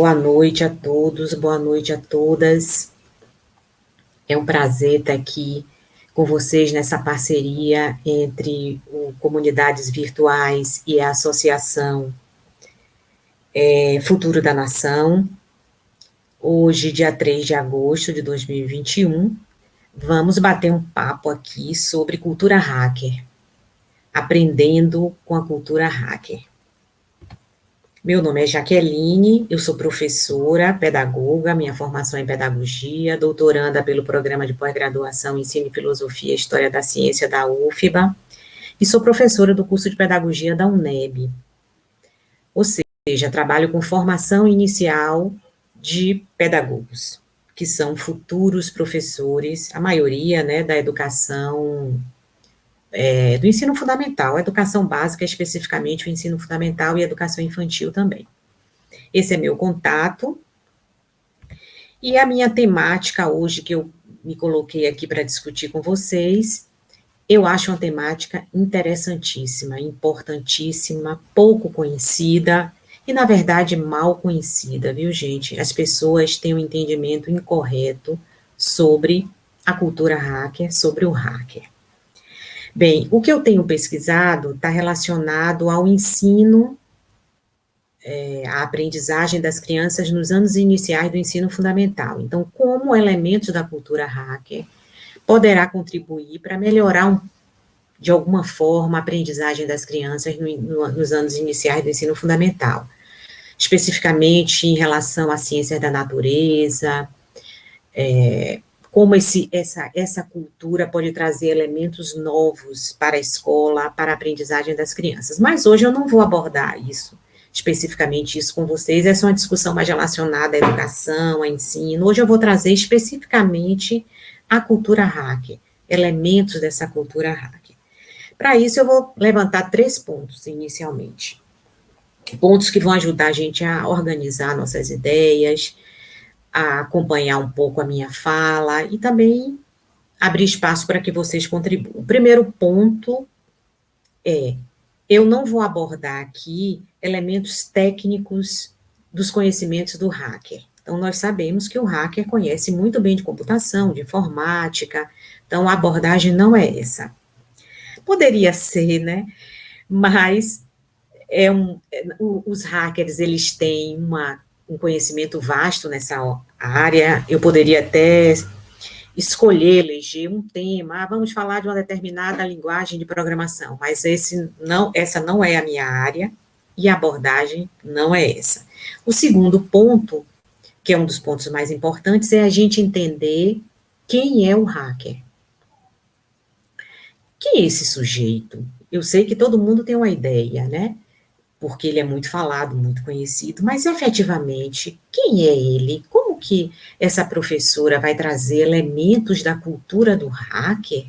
Boa noite a todos, boa noite a todas. É um prazer estar aqui com vocês nessa parceria entre o Comunidades Virtuais e a Associação Futuro da Nação. Hoje, dia 3 de agosto de 2021, vamos bater um papo aqui sobre cultura hacker, aprendendo com a cultura hacker. Meu nome é Jaqueline, eu sou professora, pedagoga, minha formação é em pedagogia, doutoranda pelo Programa de Pós-Graduação em Ensino e Filosofia e História da Ciência da UFBA, e sou professora do curso de Pedagogia da UNEB. Ou seja, trabalho com formação inicial de pedagogos, que são futuros professores, a maioria, né, da educação do ensino fundamental, a educação básica, especificamente o ensino fundamental e a educação infantil também. Esse é meu contato. E a minha temática hoje, que eu me coloquei aqui para discutir com vocês, eu acho uma temática interessantíssima, importantíssima, pouco conhecida e, na verdade, mal conhecida, viu, gente? As pessoas têm um entendimento incorreto sobre a cultura hacker, sobre o hacker. Bem, o que eu tenho pesquisado está relacionado ao ensino, a aprendizagem das crianças nos anos iniciais do ensino fundamental. Então, como elementos da cultura hacker poderá contribuir para melhorar, de alguma forma, a aprendizagem das crianças nos anos iniciais do ensino fundamental, especificamente em relação à ciência da natureza, como essa cultura pode trazer elementos novos para a escola, para a aprendizagem das crianças. Mas hoje eu não vou abordar isso, especificamente isso com vocês, essa é uma discussão mais relacionada à educação, ao ensino. Hoje eu vou trazer especificamente a cultura hacker, elementos dessa cultura hacker. Para isso eu vou levantar 3 pontos inicialmente. Pontos que vão ajudar a gente a organizar nossas ideias, a acompanhar um pouco a minha fala e também abrir espaço para que vocês contribuam. O primeiro ponto eu não vou abordar aqui elementos técnicos dos conhecimentos do hacker. Então, nós sabemos que o hacker conhece muito bem de computação, de informática, então a abordagem não é essa. Poderia ser, né? Mas os hackers, eles têm um conhecimento vasto nessa área. Eu poderia até escolher, eleger um tema, vamos falar de uma determinada linguagem de programação, mas essa não é a minha área, e a abordagem não é essa. O segundo ponto, que é um dos pontos mais importantes, é a gente entender quem é o hacker. Quem é esse sujeito? Eu sei que todo mundo tem uma ideia, né? Porque ele é muito falado, muito conhecido, mas efetivamente, quem é ele? Como que essa professora vai trazer elementos da cultura do hacker?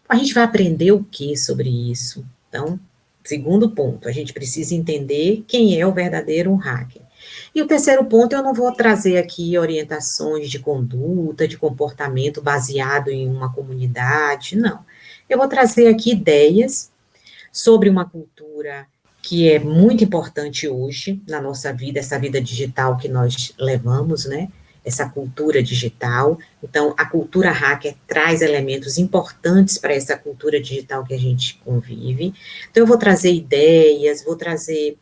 A gente vai aprender o que sobre isso? Então, segundo ponto, a gente precisa entender quem é o verdadeiro hacker. E o terceiro ponto, eu não vou trazer aqui orientações de conduta, de comportamento baseado em uma comunidade, não. Eu vou trazer aqui ideias sobre uma cultura que é muito importante hoje na nossa vida, essa vida digital que nós levamos, né? Essa cultura digital. Então, a cultura hacker traz elementos importantes para essa cultura digital que a gente convive. Então, eu vou trazer ideias, vou trazer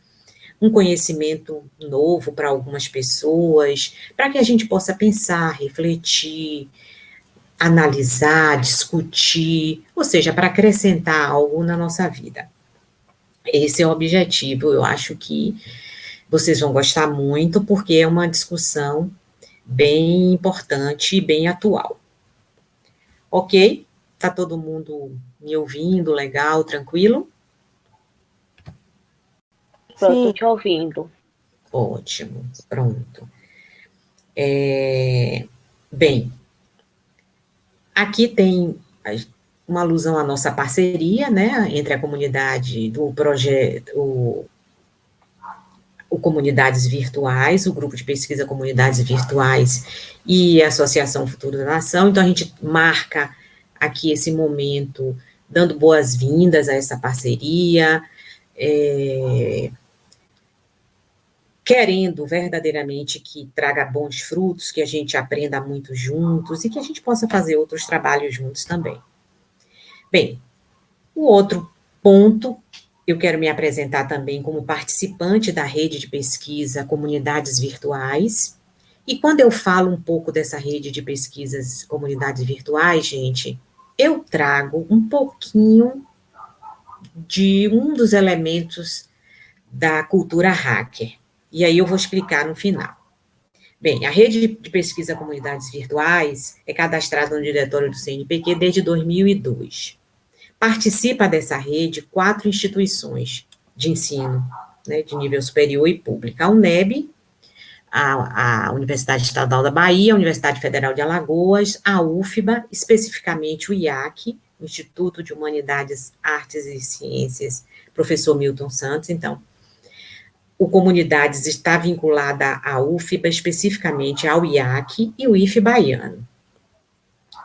um conhecimento novo para algumas pessoas, para que a gente possa pensar, refletir, analisar, discutir, ou seja, para acrescentar algo na nossa vida. Esse é o objetivo, eu acho que vocês vão gostar muito, porque é uma discussão bem importante e bem atual. Ok? Tá todo mundo me ouvindo, legal, tranquilo? Estou te ouvindo. Ótimo, pronto. Bem, aqui tem uma alusão à nossa parceria, né, entre a comunidade do projeto, o Comunidades Virtuais, o Grupo de Pesquisa Comunidades Virtuais e a Associação Futuro da Nação. Então, a gente marca aqui esse momento dando boas-vindas a essa parceria, querendo verdadeiramente que traga bons frutos, que a gente aprenda muito juntos e que a gente possa fazer outros trabalhos juntos também. Bem, o outro ponto, eu quero me apresentar também como participante da rede de pesquisa Comunidades Virtuais. E quando eu falo um pouco dessa rede de pesquisas Comunidades Virtuais, gente, eu trago um pouquinho de um dos elementos da cultura hacker. E aí eu vou explicar no final. Bem, a rede de pesquisa Comunidades Virtuais é cadastrada no diretório do CNPq desde 2002. Participa dessa rede 4 instituições de ensino, né, de nível superior e pública: a UNEB, a Universidade Estadual da Bahia, a Universidade Federal de Alagoas, a UFBA, especificamente o IAC, Instituto de Humanidades, Artes e Ciências, professor Milton Santos. Então, o Comunidades está vinculada à UFBA, especificamente ao IAC e o IFE baiano.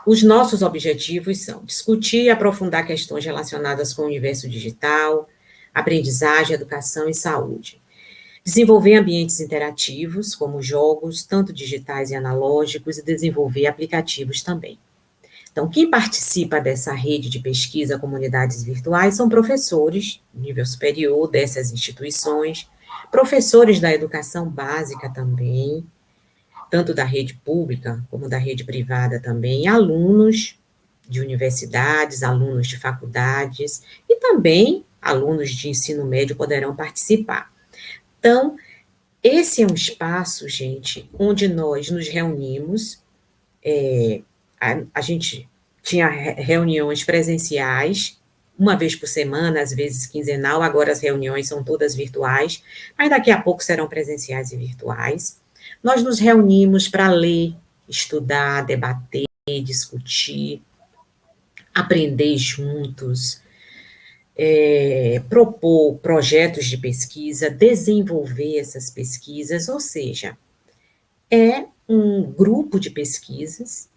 Os nossos objetivos são discutir e aprofundar questões relacionadas com o universo digital, aprendizagem, educação e saúde. Desenvolver ambientes interativos, como jogos, tanto digitais e analógicos, e desenvolver aplicativos também. Então, quem participa dessa rede de pesquisa Comunidades Virtuais são professores, nível superior dessas instituições, professores da educação básica também, tanto da rede pública como da rede privada também, alunos de universidades, alunos de faculdades e também alunos de ensino médio poderão participar. Então, esse é um espaço, gente, onde nós nos reunimos, a gente tinha reuniões presenciais, uma vez por semana, às vezes quinzenal, agora as reuniões são todas virtuais, mas daqui a pouco serão presenciais e virtuais. Nós nos reunimos para ler, estudar, debater, discutir, aprender juntos, propor projetos de pesquisa, desenvolver essas pesquisas, ou seja, é um grupo de pesquisas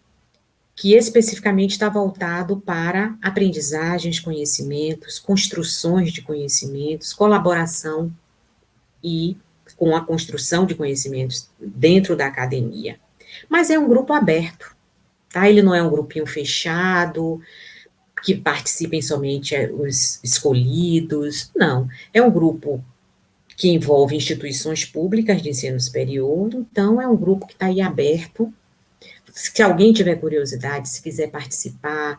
que especificamente está voltado para aprendizagens, conhecimentos, construções de conhecimentos, colaboração e com a construção de conhecimentos dentro da academia. Mas é um grupo aberto, tá? Ele não é um grupinho fechado, que participem somente os escolhidos, não. É um grupo que envolve instituições públicas de ensino superior, então é um grupo que está aí aberto. Se alguém tiver curiosidade, se quiser participar,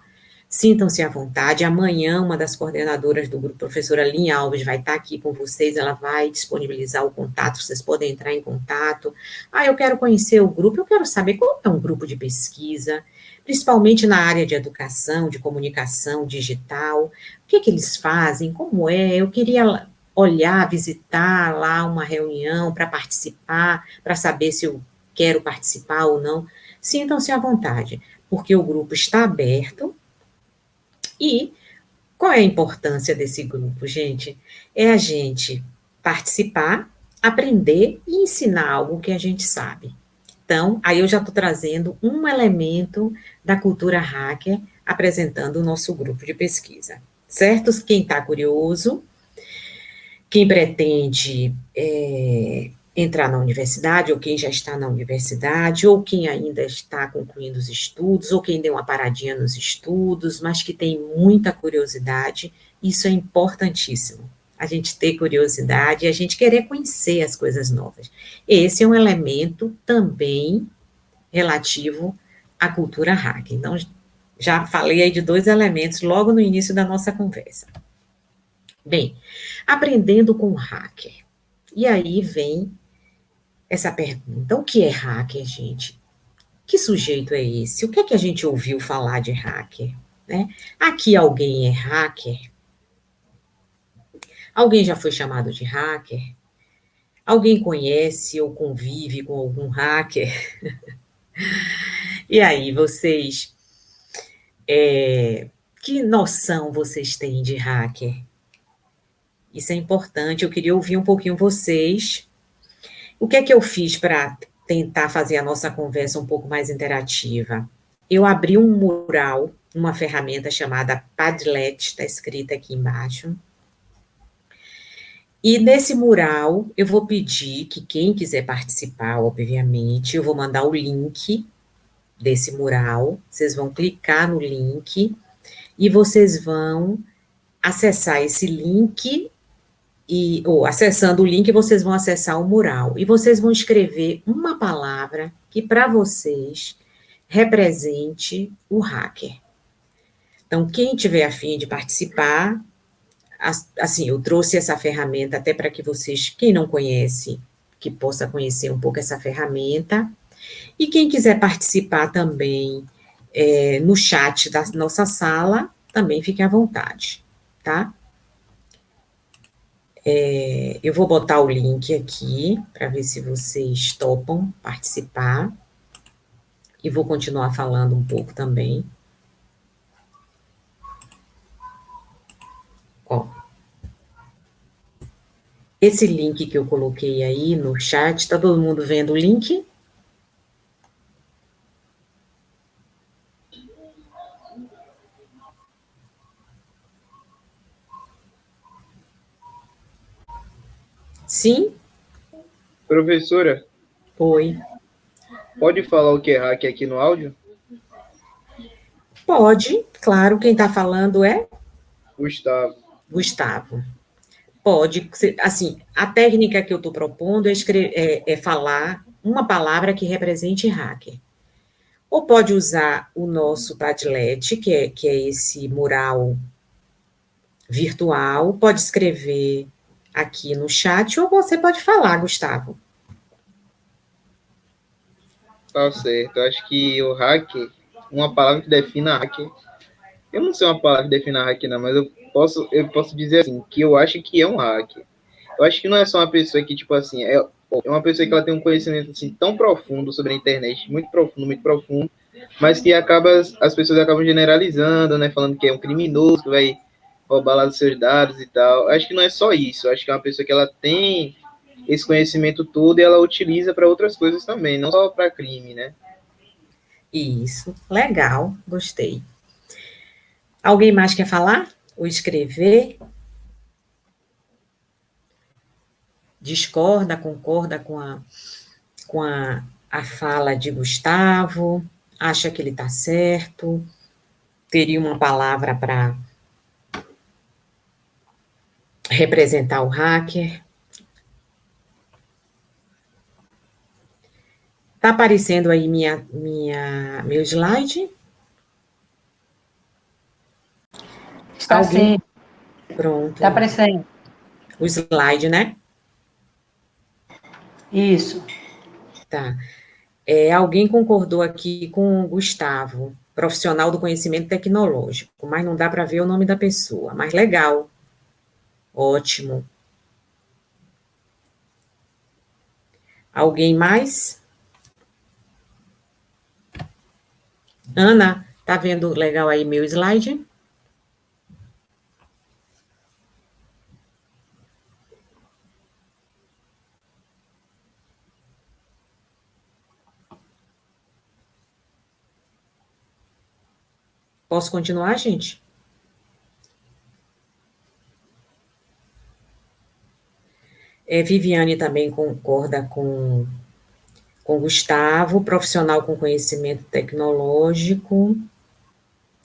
sintam-se à vontade. Amanhã, uma das coordenadoras do grupo, professora Linha Alves, vai estar aqui com vocês, ela vai disponibilizar o contato, vocês podem entrar em contato. Eu quero conhecer o grupo, eu quero saber qual é um grupo de pesquisa, principalmente na área de educação, de comunicação digital, o que eles fazem, como é, eu queria olhar, visitar lá uma reunião para participar, para saber se eu quero participar ou não. Sintam-se à vontade, porque o grupo está aberto. E qual é a importância desse grupo, gente? É a gente participar, aprender e ensinar algo que a gente sabe. Então, aí eu já estou trazendo um elemento da cultura hacker, apresentando o nosso grupo de pesquisa, certo? Quem está curioso, quem pretende entrar na universidade, ou quem já está na universidade, ou quem ainda está concluindo os estudos, ou quem deu uma paradinha nos estudos, mas que tem muita curiosidade, isso é importantíssimo. A gente ter curiosidade e a gente querer conhecer as coisas novas. Esse é um elemento também relativo à cultura hacker. Então, já falei aí de 2 elementos logo no início da nossa conversa. Bem, aprendendo com o hacker. E aí vem essa pergunta: o que é hacker, gente? Que sujeito é esse? O que é que a gente ouviu falar de hacker? Né? Aqui alguém é hacker? Alguém já foi chamado de hacker? Alguém conhece ou convive com algum hacker? E aí, vocês, que noção vocês têm de hacker? Isso é importante, eu queria ouvir um pouquinho vocês. O que é que eu fiz para tentar fazer a nossa conversa um pouco mais interativa? Eu abri um mural, uma ferramenta chamada Padlet, está escrita aqui embaixo, E nesse mural, eu vou pedir que quem quiser participar, obviamente, eu vou mandar o link desse mural, vocês vão clicar no link e vocês vão acessar esse link ou acessando o link, vocês vão acessar o mural e vocês vão escrever uma palavra que para vocês represente o hacker. Então, quem tiver a fim de participar, assim, eu trouxe essa ferramenta até para que vocês, quem não conhece, que possa conhecer um pouco essa ferramenta. E quem quiser participar também no chat da nossa sala, também fique à vontade, tá? Eu vou botar o link aqui para ver se vocês topam participar. E vou continuar falando um pouco também. Ó, esse link que eu coloquei aí no chat, está todo mundo vendo o link? Sim? Professora, Oi. pode falar o que é hack aqui no áudio? Pode, claro, quem está falando é? Gustavo. Gustavo. Pode, assim, a técnica que eu estou propondo é falar uma palavra que represente hacker. Ou pode usar o nosso Padlet, que é esse mural virtual, pode escrever aqui no chat, ou você pode falar, Gustavo. Tá certo. Eu acho que o hack, uma palavra que defina hack, eu não sei uma palavra que defina hack, não, mas eu posso dizer assim, que eu acho que é um hack. Eu acho que não é só uma pessoa que, tipo assim, é uma pessoa que ela tem um conhecimento assim, tão profundo sobre a internet, muito profundo, mas que as pessoas acabam generalizando, né, falando que é um criminoso, que vai roubar lá dos seus dados e tal. Eu acho que não é só isso. Eu acho que é uma pessoa que ela tem esse conhecimento todo e ela utiliza para outras coisas também, não só para crime, né? Isso, legal, gostei. Alguém mais quer falar? Ou escrever? Discorda, concorda com a fala de Gustavo? Acha que ele está certo? Teria uma palavra para representar o hacker? Está aparecendo aí meu slide? Está sim. Pronto. Está aparecendo. O slide, né? Isso. Tá. Alguém concordou aqui com o Gustavo, profissional do conhecimento tecnológico, mas não dá para ver o nome da pessoa. Mas legal. Ótimo. Alguém mais? Ana, tá vendo legal aí meu slide? Posso continuar, gente? Viviane também concorda com Gustavo, profissional com conhecimento tecnológico.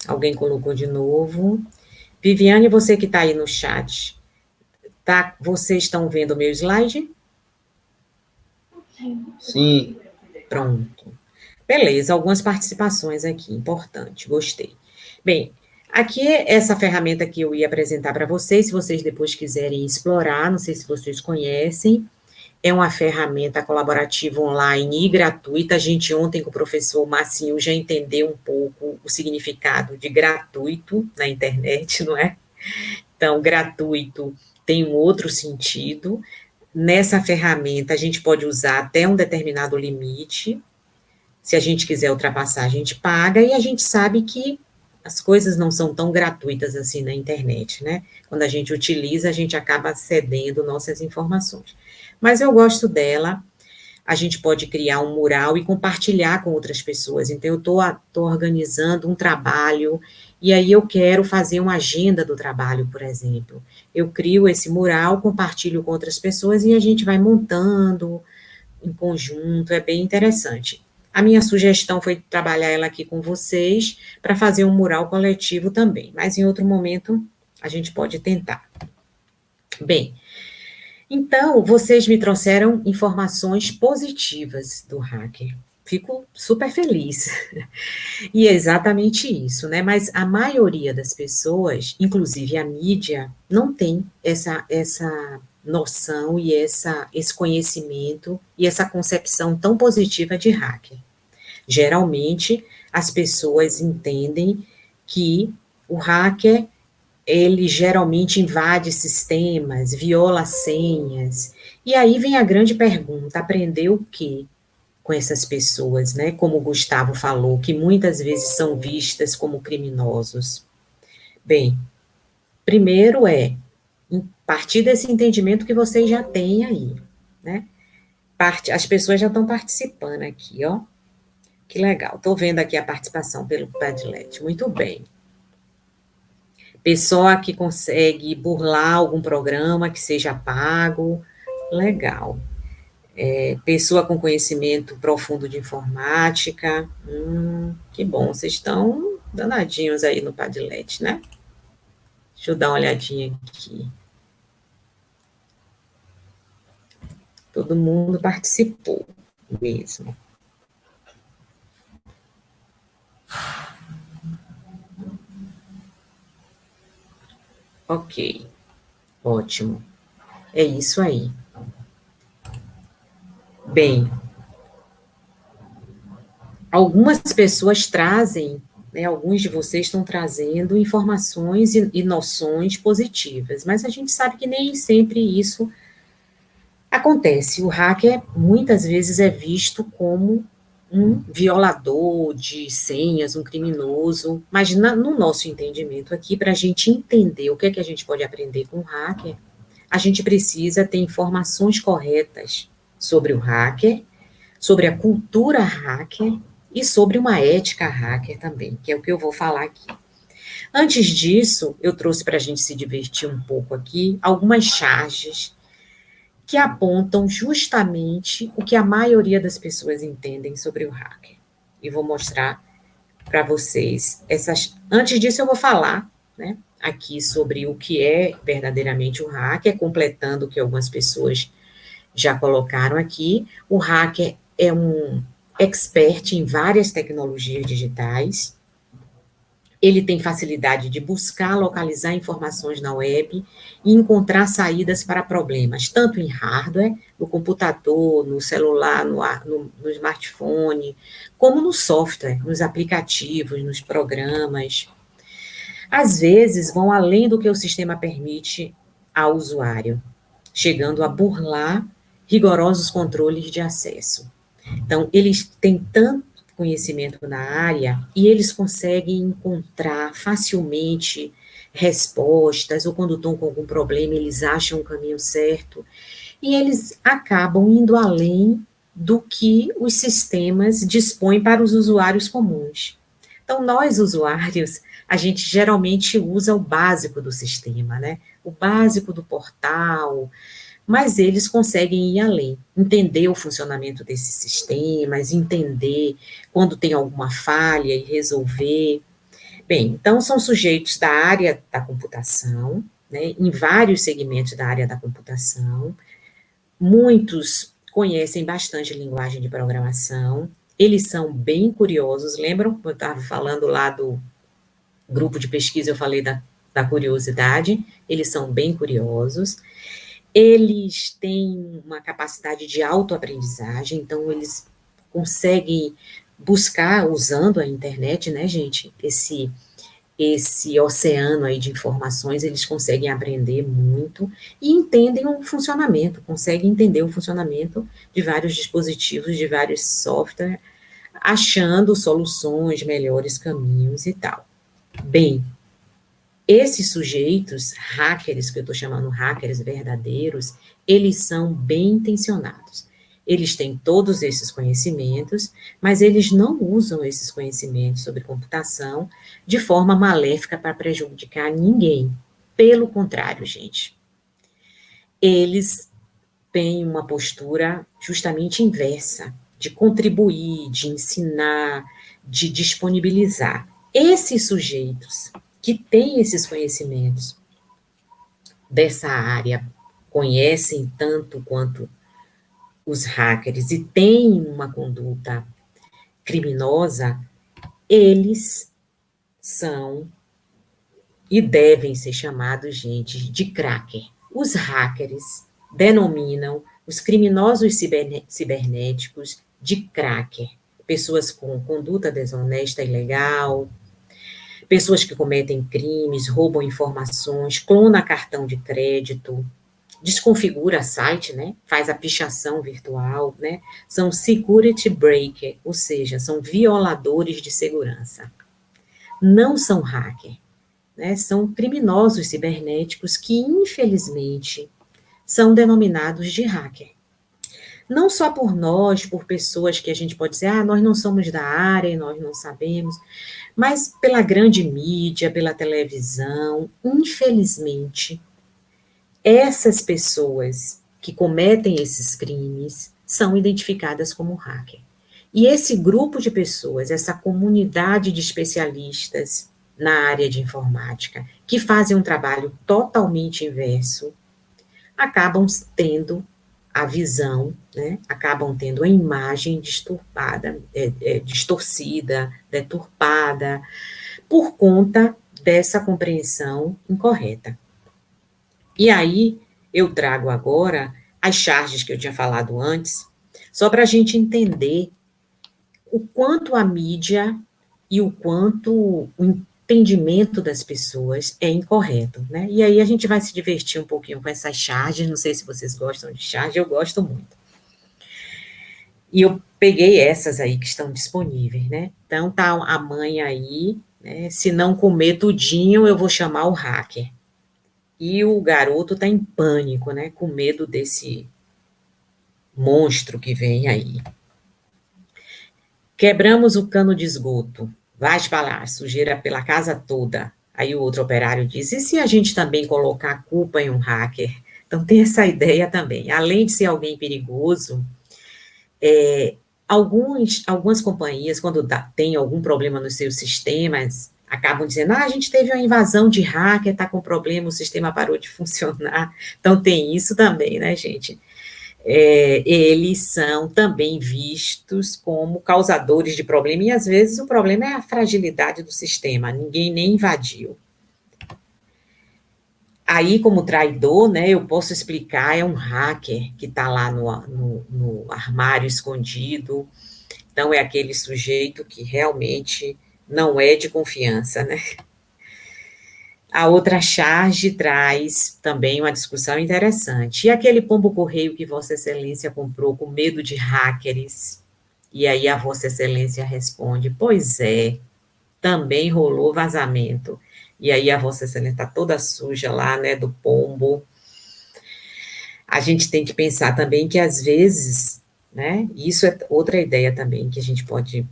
Alguém colocou de novo. Viviane, você que está aí no chat, tá? Vocês estão vendo o meu slide? Sim. Pronto. Beleza, algumas participações aqui, importante, gostei. Bem, aqui essa ferramenta que eu ia apresentar para vocês, se vocês depois quiserem explorar, não sei se vocês conhecem, é uma ferramenta colaborativa online e gratuita. A gente ontem com o professor Massinho já entendeu um pouco o significado de gratuito na internet, não é? Então, gratuito tem um outro sentido. Nessa ferramenta, a gente pode usar até um determinado limite. Se a gente quiser ultrapassar, a gente paga, e a gente sabe que as coisas não são tão gratuitas assim na internet, né? Quando a gente utiliza, a gente acaba cedendo nossas informações. Mas eu gosto dela. A gente pode criar um mural e compartilhar com outras pessoas. Então, eu estou organizando um trabalho e aí eu quero fazer uma agenda do trabalho, por exemplo. Eu crio esse mural, compartilho com outras pessoas e a gente vai montando em conjunto, é bem interessante. A minha sugestão foi trabalhar ela aqui com vocês para fazer um mural coletivo também, mas em outro momento a gente pode tentar. Bem, então vocês me trouxeram informações positivas do hacker. Fico super feliz. E é exatamente isso, né? Mas a maioria das pessoas, inclusive a mídia, não tem essa noção e esse conhecimento e essa concepção tão positiva de hacker. Geralmente, as pessoas entendem que o hacker, ele geralmente invade sistemas, viola senhas, e aí vem a grande pergunta, aprender o quê com essas pessoas, né? Como o Gustavo falou, que muitas vezes são vistas como criminosos. Bem, primeiro partir desse entendimento que vocês já têm aí, né? As pessoas já estão participando aqui, ó. Que legal. Estou vendo aqui a participação pelo Padlet. Muito bem. Pessoa que consegue burlar algum programa que seja pago. Legal. Pessoa com conhecimento profundo de informática. Que bom. Vocês estão danadinhos aí no Padlet, né? Deixa eu dar uma olhadinha aqui. Todo mundo participou mesmo. Ok, ótimo. É isso aí. Bem, algumas pessoas trazem, né, alguns de vocês estão trazendo informações e noções positivas, mas a gente sabe que nem sempre isso acontece. O hacker muitas vezes é visto como um violador de senhas, um criminoso, mas no nosso entendimento aqui, para a gente entender o que é que a gente pode aprender com o hacker, a gente precisa ter informações corretas sobre o hacker, sobre a cultura hacker e sobre uma ética hacker também, que é o que eu vou falar aqui. Antes disso, eu trouxe para a gente se divertir um pouco aqui algumas charges que apontam justamente o que a maioria das pessoas entendem sobre o hacker. E vou mostrar para vocês essas. Antes disso, eu vou falar, né, aqui sobre o que é verdadeiramente o hacker, completando o que algumas pessoas já colocaram aqui. O hacker é um expert em várias tecnologias digitais. Ele tem facilidade de buscar, localizar informações na web e encontrar saídas para problemas, tanto em hardware, no computador, no celular, no smartphone, como no software, nos aplicativos, nos programas. Às vezes, vão além do que o sistema permite ao usuário, chegando a burlar rigorosos controles de acesso. Então, eles têm tanto conhecimento na área e eles conseguem encontrar facilmente respostas, ou quando estão com algum problema, eles acham o caminho certo, e eles acabam indo além do que os sistemas dispõem para os usuários comuns. Então, nós, usuários, a gente geralmente usa o básico do sistema, né? O básico do portal, mas eles conseguem ir além, entender o funcionamento desses sistemas, entender quando tem alguma falha e resolver. Bem, então são sujeitos da área da computação, né, em vários segmentos da área da computação. Muitos conhecem bastante linguagem de programação, eles são bem curiosos. Lembram que eu estava falando lá do grupo de pesquisa, eu falei da curiosidade? Eles são bem curiosos. Eles têm uma capacidade de autoaprendizagem, então eles conseguem buscar, usando a internet, né, gente, esse oceano aí de informações, eles conseguem aprender muito e entendem o funcionamento, conseguem entender o funcionamento de vários dispositivos, de vários softwares, achando soluções, melhores caminhos e tal. Bem, esses sujeitos, hackers, que eu estou chamando hackers verdadeiros, eles são bem intencionados. Eles têm todos esses conhecimentos, mas eles não usam esses conhecimentos sobre computação de forma maléfica para prejudicar ninguém. Pelo contrário, gente. Eles têm uma postura justamente inversa, de contribuir, de ensinar, de disponibilizar. Esses sujeitos que têm esses conhecimentos dessa área, conhecem tanto quanto os hackers e têm uma conduta criminosa, eles são e devem ser chamados, gente, de cracker. Os hackers denominam os criminosos cibernéticos de cracker, pessoas com conduta desonesta e ilegal, pessoas que cometem crimes, roubam informações, clona cartão de crédito, desconfigura site, né? Faz a pichação virtual, né? São security breaker, ou seja, são violadores de segurança. Não são hacker, né? São criminosos cibernéticos que, infelizmente, são denominados de hacker. Não só por nós, por pessoas que a gente pode dizer, nós não somos da área e nós não sabemos, mas pela grande mídia, pela televisão, infelizmente, essas pessoas que cometem esses crimes são identificadas como hacker. E esse grupo de pessoas, essa comunidade de especialistas na área de informática, que fazem um trabalho totalmente inverso, acabam tendo a visão, né, acabam tendo a imagem distorcida, deturpada, por conta dessa compreensão incorreta. E aí, eu trago agora as charges que eu tinha falado antes, só para a gente entender o quanto a mídia e o quanto o entendimento das pessoas é incorreto, né? E aí a gente vai se divertir um pouquinho com essas charges, não sei se vocês gostam de charge, eu gosto muito. E eu peguei essas aí que estão disponíveis, né? Então, tá a mãe aí, né? Se não comer tudinho, eu vou chamar o hacker. E o garoto está em pânico, né? Com medo desse monstro que vem aí. Quebramos o cano de esgoto. Vai espalhar sujeira pela casa toda. Aí o outro operário diz, e se a gente também colocar a culpa em um hacker? Então tem essa ideia também. Além de ser alguém perigoso, algumas companhias, quando tem algum problema nos seus sistemas, acabam dizendo, a gente teve uma invasão de hacker, está com problema, o sistema parou de funcionar. Então tem isso também, né, gente? Eles são também vistos como causadores de problema, e às vezes o problema é a fragilidade do sistema, ninguém nem invadiu. Aí, como traidor, né, eu posso explicar, é um hacker que está lá no armário escondido, então é aquele sujeito que realmente não é de confiança, né? A outra charge traz também uma discussão interessante. E aquele pombo-correio que Vossa Excelência comprou com medo de hackers? E aí a Vossa Excelência responde, pois é, também rolou vazamento. E aí a Vossa Excelência está toda suja lá, né, do pombo. A gente tem que pensar também que às vezes, né, isso é outra ideia também que a gente pode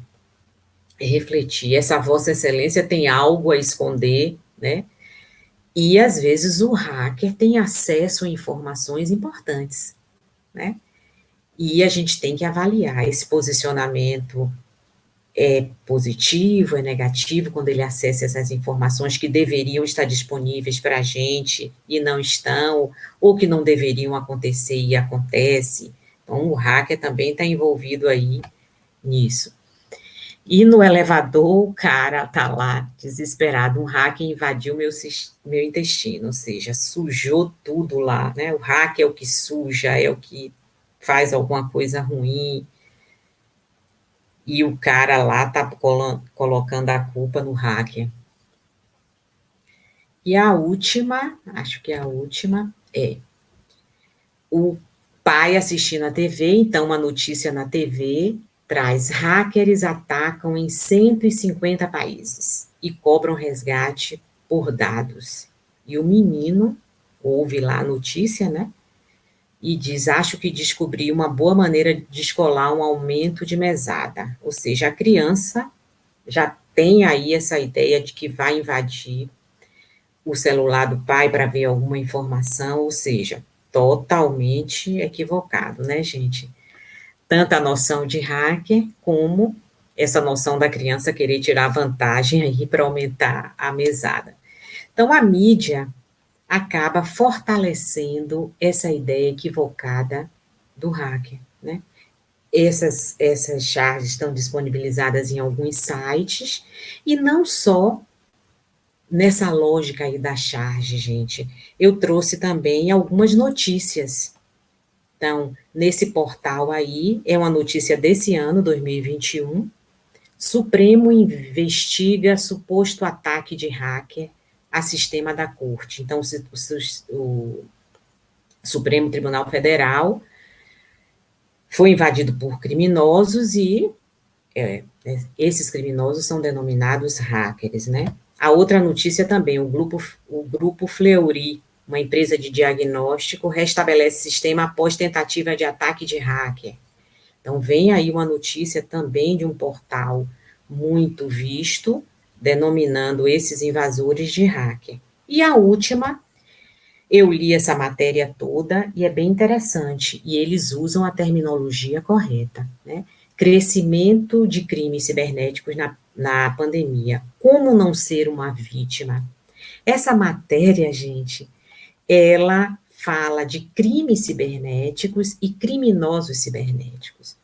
refletir. Essa Vossa Excelência tem algo a esconder, né? E, às vezes, o hacker tem acesso a informações importantes, né? E a gente tem que avaliar esse posicionamento positivo, é negativo, quando ele acessa essas informações que deveriam estar disponíveis para a gente e não estão, ou que não deveriam acontecer e acontece. Então, o hacker também está envolvido aí nisso. E no elevador, o cara tá lá, desesperado, um hacker invadiu meu intestino, ou seja, sujou tudo lá, né? O hacker é o que suja, é o que faz alguma coisa ruim, e o cara lá tá colocando a culpa no hacker. E a última, acho que a última, o pai assistindo a TV, então uma notícia na TV, traz hackers atacam em 150 países e cobram resgate por dados. E o menino ouve lá a notícia, né? e diz: acho que descobri uma boa maneira de descolar um aumento de mesada. Ou seja, a criança já tem aí essa ideia de que vai invadir o celular do pai para ver alguma informação, ou seja, totalmente equivocado, né, gente? Tanto a noção de hacker como essa noção da criança querer tirar vantagem aí para aumentar a mesada. Então, a mídia acaba fortalecendo essa ideia equivocada do hacker, né? Essas charges estão disponibilizadas em alguns sites, e não só nessa lógica aí da charge, gente. Eu trouxe também algumas notícias. Então, nesse portal aí, é uma notícia desse ano, 2021, Supremo investiga suposto ataque de hacker a sistema da corte. Então, o Supremo Tribunal Federal foi invadido por criminosos e esses criminosos são denominados hackers, né? A outra notícia também, o grupo Fleury, uma empresa de diagnóstico, restabelece sistema após tentativa de ataque de hacker. Então, vem aí uma notícia também de um portal muito visto, denominando esses invasores de hacker. E a última, eu li essa matéria toda e é bem interessante, e eles usam a terminologia correta, né? Crescimento de crimes cibernéticos na pandemia. Como não ser uma vítima? Essa matéria, gente, ela fala de crimes cibernéticos e criminosos cibernéticos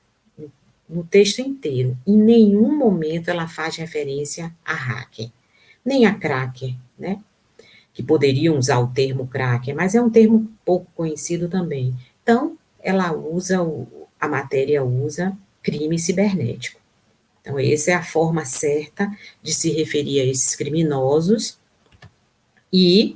no texto inteiro. Em nenhum momento ela faz referência a hacker, nem a cracker, né? Que poderiam usar o termo cracker, mas é um termo pouco conhecido também. Então, a matéria usa crime cibernético. Então, essa é a forma certa de se referir a esses criminosos e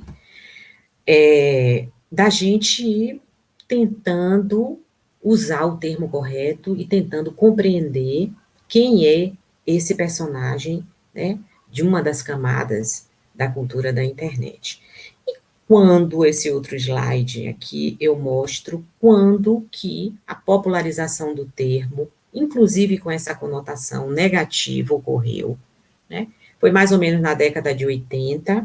da gente ir tentando usar o termo correto e tentando compreender quem é esse personagem, né, de uma das camadas da cultura da internet. E quando esse outro slide aqui eu mostro quando que a popularização do termo, inclusive com essa conotação negativa, ocorreu, né? Foi mais ou menos na década de 80,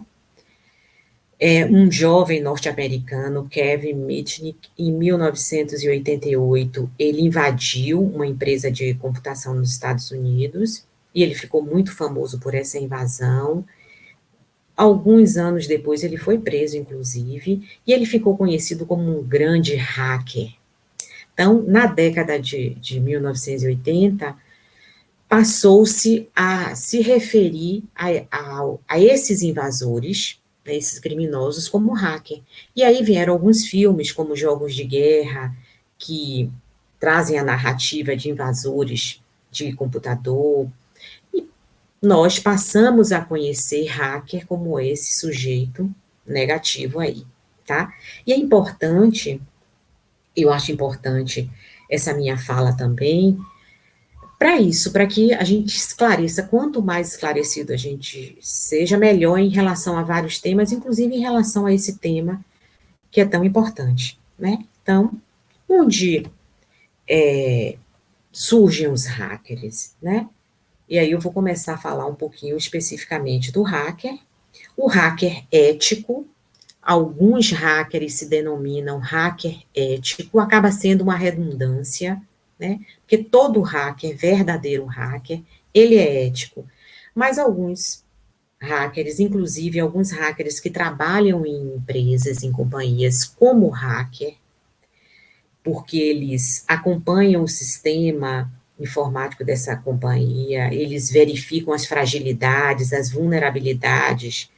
um jovem norte-americano, Kevin Mitnick, em 1988, ele invadiu uma empresa de computação nos Estados Unidos, e ele ficou muito famoso por essa invasão. Alguns anos depois, ele foi preso, inclusive, e ele ficou conhecido como um grande hacker. Então, na década de 1980, passou-se a se referir a esses invasores, esses criminosos, como hacker. E aí vieram alguns filmes, como Jogos de Guerra, que trazem a narrativa de invasores de computador, e nós passamos a conhecer hacker como esse sujeito negativo aí, tá? E é importante, eu acho importante essa minha fala também, para isso, para que a gente esclareça, quanto mais esclarecido a gente seja, melhor em relação a vários temas, inclusive em relação a esse tema que é tão importante, né? Então, onde surgem os hackers, né? E aí eu vou começar a falar um pouquinho especificamente do hacker. O hacker ético, alguns hackers se denominam hacker ético, acaba sendo uma redundância, né? Porque todo hacker, verdadeiro hacker, ele é ético. Mas alguns hackers, inclusive alguns hackers que trabalham em empresas, em companhias como hacker, porque eles acompanham o sistema informático dessa companhia, eles verificam as fragilidades, as vulnerabilidades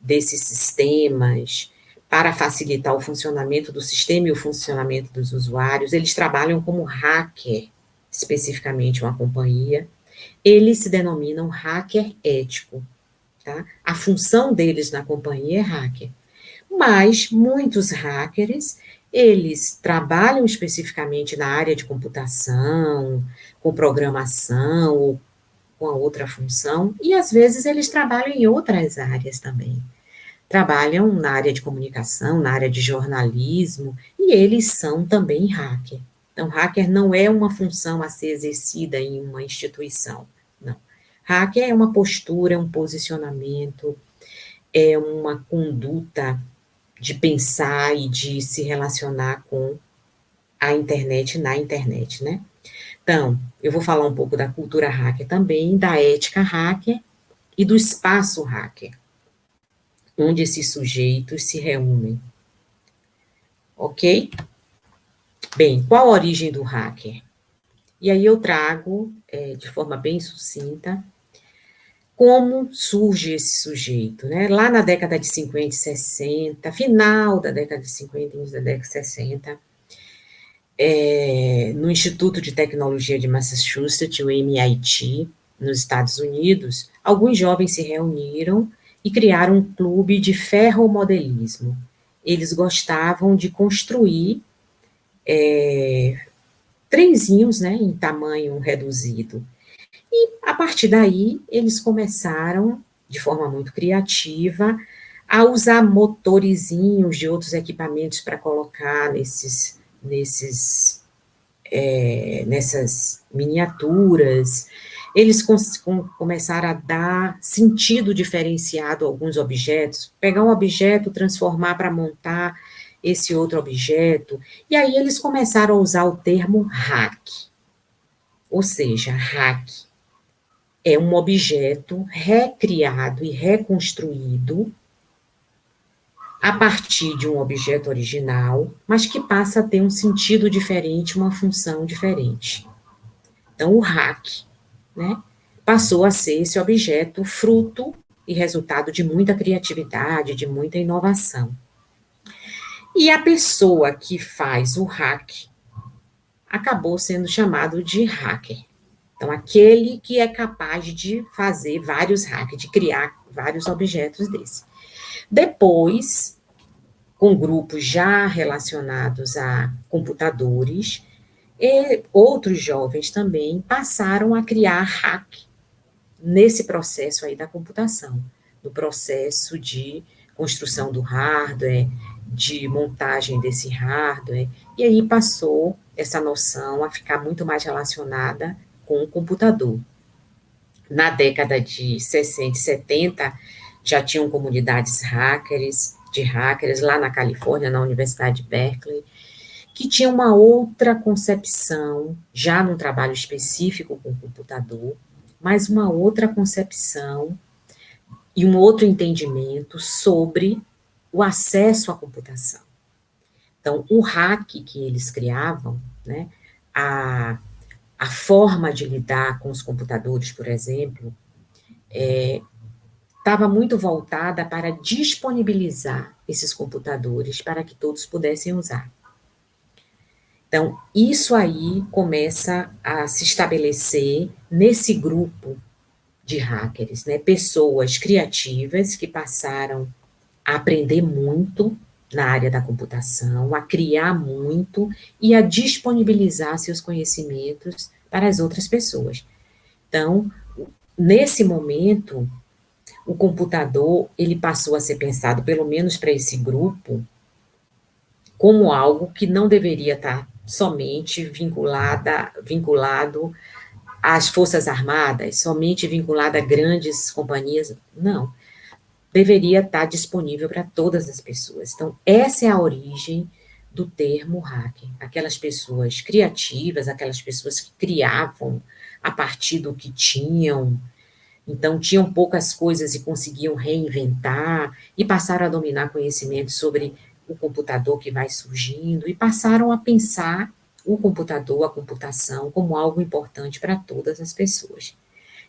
desses sistemas, para facilitar o funcionamento do sistema e o funcionamento dos usuários. Eles trabalham como hacker, especificamente uma companhia. Eles se denominam hacker ético, tá? A função deles na companhia é hacker. Mas muitos hackers, eles trabalham especificamente na área de computação, com programação, ou com a outra função, e às vezes eles trabalham em outras áreas também. trabalham na área de comunicação, na área de jornalismo, e eles são também hacker. Então, hacker não é uma função a ser exercida em uma instituição, não. Hacker é uma postura, é um posicionamento, é uma conduta de pensar e de se relacionar com a internet, na internet, né? Então, eu vou falar um pouco da cultura hacker também, da ética hacker e do espaço hacker, onde esses sujeitos se reúnem. Ok? Bem, qual a origem do hacker? E aí eu trago, de forma bem sucinta, como surge esse sujeito, né? Lá na década de 50 e 60, final da década de 50 e início da década de 60, no Instituto de Tecnologia de Massachusetts, o MIT, nos Estados Unidos, alguns jovens se reuniram e criaram um clube de ferromodelismo. Eles gostavam de construir trenzinhos, né, em tamanho reduzido. E, a partir daí, eles começaram, de forma muito criativa, a usar motorizinhos de outros equipamentos para colocar nessas miniaturas. Eles começaram a dar sentido diferenciado a alguns objetos, pegar um objeto, transformar para montar esse outro objeto, e aí eles começaram a usar o termo hack, ou seja, hack é um objeto recriado e reconstruído a partir de um objeto original, mas que passa a ter um sentido diferente, uma função diferente. Então, o hack, né, passou a ser esse objeto fruto e resultado de muita criatividade, de muita inovação. E a pessoa que faz o hack acabou sendo chamado de hacker. Então, aquele que é capaz de fazer vários hacks, de criar vários objetos desses. Depois, com grupos já relacionados a computadores, e outros jovens também passaram a criar hack nesse processo aí da computação, no processo de construção do hardware, de montagem desse hardware, e aí passou essa noção a ficar muito mais relacionada com o computador. Na década de 60 e 70, já tinham comunidades de hackers lá na Califórnia, na Universidade de Berkeley, que tinha uma outra concepção, já num trabalho específico com o computador, mas uma outra concepção e um outro entendimento sobre o acesso à computação. Então, o hack que eles criavam, né, a forma de lidar com os computadores, por exemplo, estava muito voltada para disponibilizar esses computadores para que todos pudessem usar. Então, isso aí começa a se estabelecer nesse grupo de hackers, né? Pessoas criativas que passaram a aprender muito na área da computação, a criar muito e a disponibilizar seus conhecimentos para as outras pessoas. Então, nesse momento, o computador, ele passou a ser pensado, pelo menos para esse grupo, como algo que não deveria estar somente vinculado às Forças Armadas, somente vinculado a grandes companhias. Não. Deveria estar disponível para todas as pessoas. Então, essa é a origem do termo hacker. Aquelas pessoas criativas, aquelas pessoas que criavam a partir do que tinham, então tinham poucas coisas e conseguiam reinventar, e passaram a dominar conhecimentos sobre o computador que vai surgindo, e passaram a pensar o computador, a computação, como algo importante para todas as pessoas.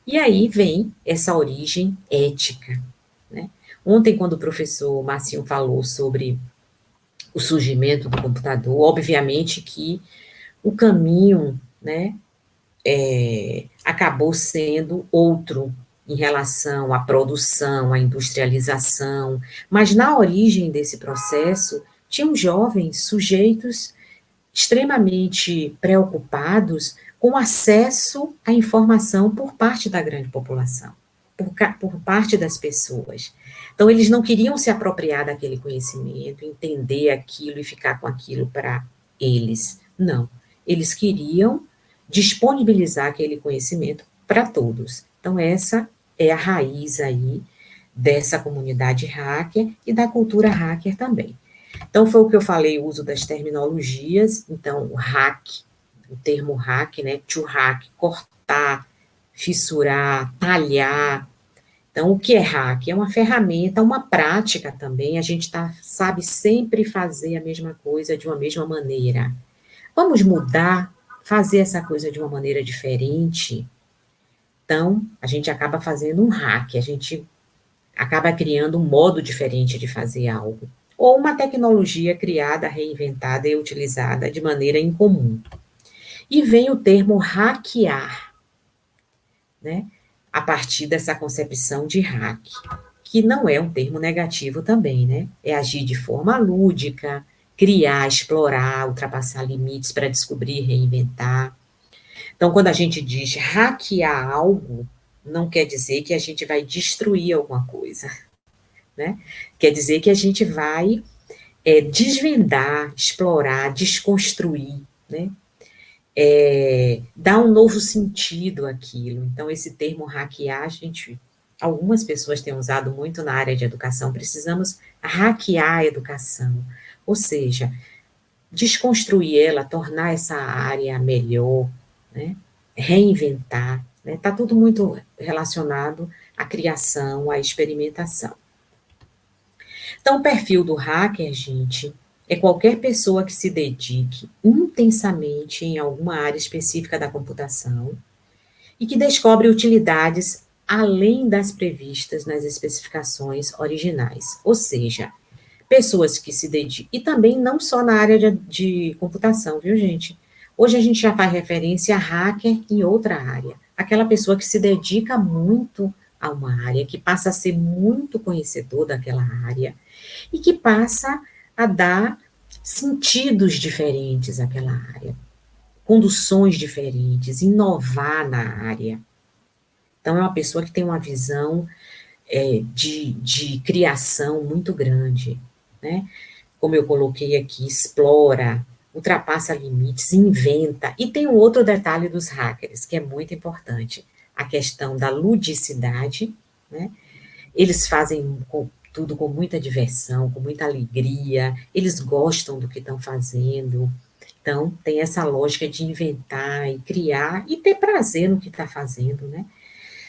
E aí vem essa origem ética, né? Ontem, quando o professor Marcinho falou sobre o surgimento do computador, obviamente que o caminho, né, acabou sendo outro em relação à produção, à industrialização, mas na origem desse processo tinham jovens sujeitos extremamente preocupados com acesso à informação por parte da grande população, por parte das pessoas. Então, eles não queriam se apropriar daquele conhecimento, entender aquilo e ficar com aquilo para eles. Não. Eles queriam disponibilizar aquele conhecimento para todos. Então, essa é a raiz aí dessa comunidade hacker e da cultura hacker também. Então, foi o que eu falei, o uso das terminologias. Então, o hack, o termo hack, né? To hack, cortar, fissurar, talhar. Então, o que é hack? É uma ferramenta, uma prática também. A gente sabe sempre fazer a mesma coisa de uma mesma maneira. Vamos mudar, fazer essa coisa de uma maneira diferente. Então, a gente acaba fazendo um hack, a gente acaba criando um modo diferente de fazer algo. Ou uma tecnologia criada, reinventada e utilizada de maneira incomum. E vem o termo hackear, né? A partir dessa concepção de hack, que não é um termo negativo também, né? É agir de forma lúdica, criar, explorar, ultrapassar limites para descobrir, reinventar. Então, quando a gente diz hackear algo, não quer dizer que a gente vai destruir alguma coisa, né? Quer dizer que a gente vai desvendar, explorar, desconstruir, né? Dar um novo sentido àquilo. Então, esse termo hackear, algumas pessoas têm usado muito na área de educação, precisamos hackear a educação, ou seja, desconstruir ela, tornar essa área melhor, né? Reinventar, né? Está tudo muito relacionado à criação, à experimentação. Então, o perfil do hacker, gente, é qualquer pessoa que se dedique intensamente em alguma área específica da computação e que descobre utilidades além das previstas nas especificações originais. Ou seja, pessoas que se dedicam, e também não só na área de computação, viu, gente? Hoje a gente já faz referência a hacker em outra área. Aquela pessoa que se dedica muito a uma área, que passa a ser muito conhecedor daquela área e que passa a dar sentidos diferentes àquela área, conduções diferentes, inovar na área. Então, é uma pessoa que tem uma visão de criação muito grande, né? Como eu coloquei aqui, explora, ultrapassa limites, inventa. E tem um outro detalhe dos hackers, que é muito importante, a questão da ludicidade, né? Eles fazem tudo com muita diversão, com muita alegria, eles gostam do que estão fazendo. Então, tem essa lógica de inventar e criar e ter prazer no que está fazendo, né?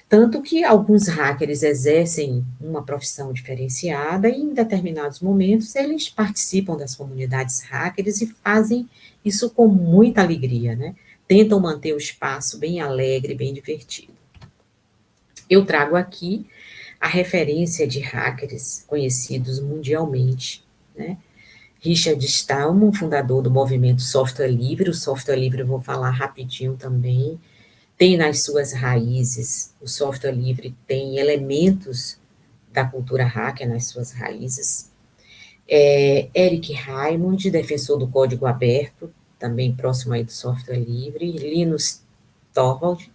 Tanto que alguns hackers exercem uma profissão diferenciada e, em determinados momentos, eles participam das comunidades hackers e fazem isso com muita alegria, né? Tentam manter o espaço bem alegre, bem divertido. Eu trago aqui a referência de hackers conhecidos mundialmente, né? Richard Stallman, fundador do movimento Software Livre. O software livre eu vou falar rapidinho também. Tem nas suas raízes, o software livre tem elementos da cultura hacker nas suas raízes. Eric Raymond, defensor do código aberto, também próximo aí do software livre. Linus Torvald,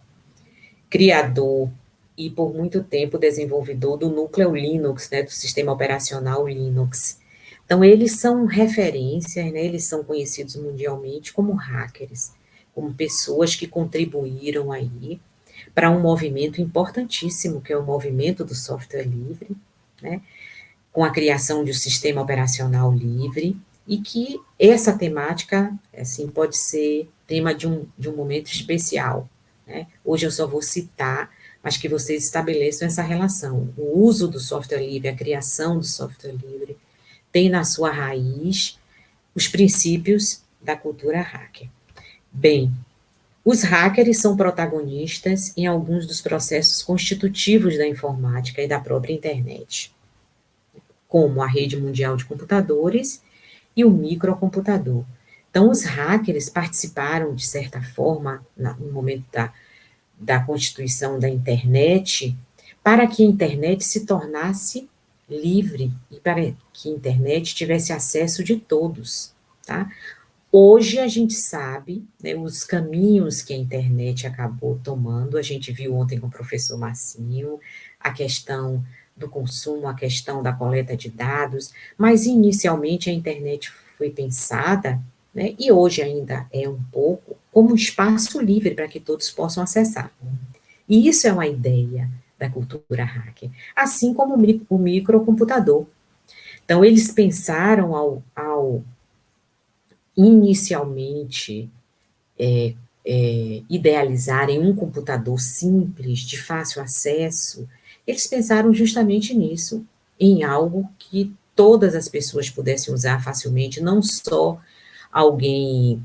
criador e por muito tempo desenvolvedor do núcleo Linux, né, do sistema operacional Linux. Então, eles são referências, né, eles são conhecidos mundialmente como hackers, como pessoas que contribuíram aí para um movimento importantíssimo, que é o movimento do software livre, né, com a criação de um sistema operacional livre, e que essa temática, assim, pode ser tema de um momento especial, né? Hoje eu só vou citar, mas que vocês estabeleçam essa relação. O uso do software livre, a criação do software livre, tem na sua raiz os princípios da cultura hacker. Bem, os hackers são protagonistas em alguns dos processos constitutivos da informática e da própria internet, como a rede mundial de computadores e o microcomputador. Então, os hackers participaram, de certa forma, no momento da constituição da internet, para que a internet se tornasse livre e para que a internet tivesse acesso de todos, tá? Hoje a gente sabe, né, os caminhos que a internet acabou tomando, a gente viu ontem com o professor Marcinho, a questão do consumo, a questão da coleta de dados, mas inicialmente a internet foi pensada, né, e hoje ainda é um pouco, como um espaço livre para que todos possam acessar. E isso é uma ideia da cultura hacker, assim como o microcomputador. Então, eles pensaram ao inicialmente idealizarem um computador simples, de fácil acesso, eles pensaram justamente nisso, em algo que todas as pessoas pudessem usar facilmente, não só alguém,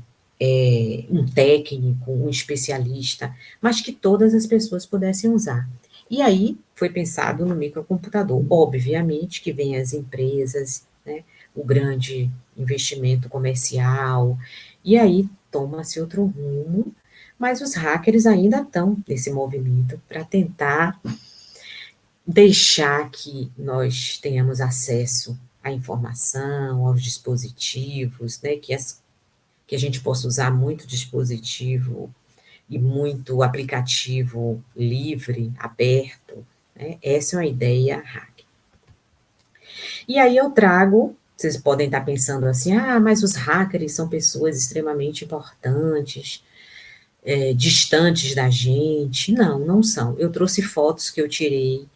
um técnico, um especialista, mas que todas as pessoas pudessem usar. E aí foi pensado no microcomputador. Obviamente que vem as empresas, né, o grande investimento comercial, e aí toma-se outro rumo, mas os hackers ainda estão nesse movimento para tentar deixar que nós tenhamos acesso à informação, aos dispositivos, né, que a gente possa usar muito dispositivo e muito aplicativo livre, aberto, né? Essa é uma ideia hacker. E aí eu trago, vocês podem estar pensando assim, mas os hackers são pessoas extremamente importantes, distantes da gente. Não, não são. Eu trouxe fotos que eu tirei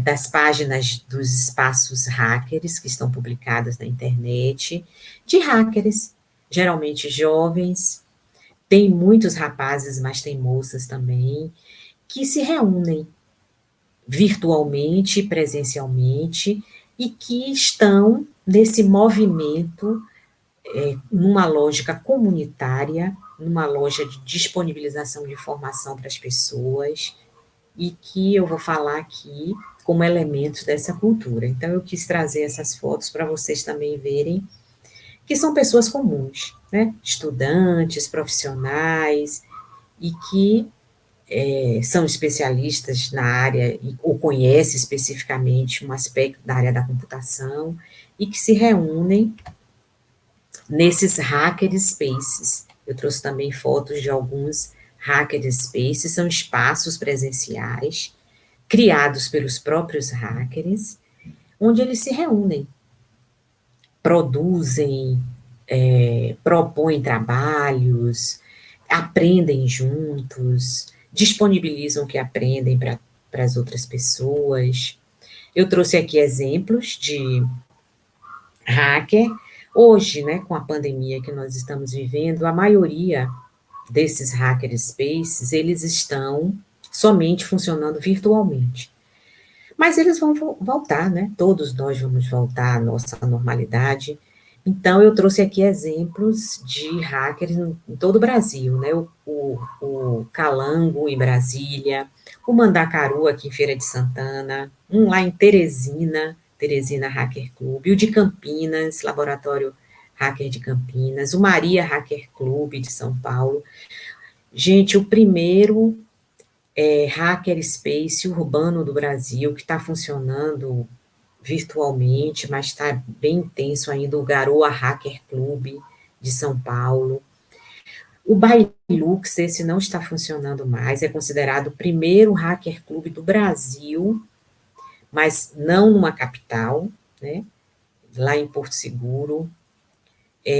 das páginas dos espaços hackers que estão publicadas na internet, de hackers, geralmente jovens, tem muitos rapazes, mas tem moças também, que se reúnem virtualmente, presencialmente, e que estão nesse movimento, numa lógica comunitária, numa loja de disponibilização de informação para as pessoas, e que eu vou falar aqui como elementos dessa cultura. Então, eu quis trazer essas fotos para vocês também verem que são pessoas comuns, né? Estudantes, profissionais, e que são especialistas na área ou conhecem especificamente um aspecto da área da computação e que se reúnem nesses hacker spaces. Eu trouxe também fotos de alguns hacker spaces, são espaços presenciais criados pelos próprios hackers, onde eles se reúnem, produzem, propõem trabalhos, aprendem juntos, disponibilizam o que aprendem para as outras pessoas. Eu trouxe aqui exemplos de hacker. Hoje, né, com a pandemia que nós estamos vivendo, a maioria desses hacker spaces, eles estão somente funcionando virtualmente. Mas eles vão voltar, né? Todos nós vamos voltar à nossa normalidade. Então, eu trouxe aqui exemplos de hackers em todo o Brasil, né? O Calango, em Brasília, o Mandacaru, aqui em Feira de Santana, um lá em Teresina, Teresina Hacker Club, o de Campinas, Laboratório Hacker de Campinas, o Maria Hacker Club de São Paulo. Gente, o primeiro hacker space urbano do Brasil, que está funcionando virtualmente, mas está bem intenso ainda, o Garoa Hacker Club de São Paulo. O Bailux, esse não está funcionando mais, é considerado o primeiro hacker club do Brasil, mas não numa capital, né? Lá em Porto Seguro.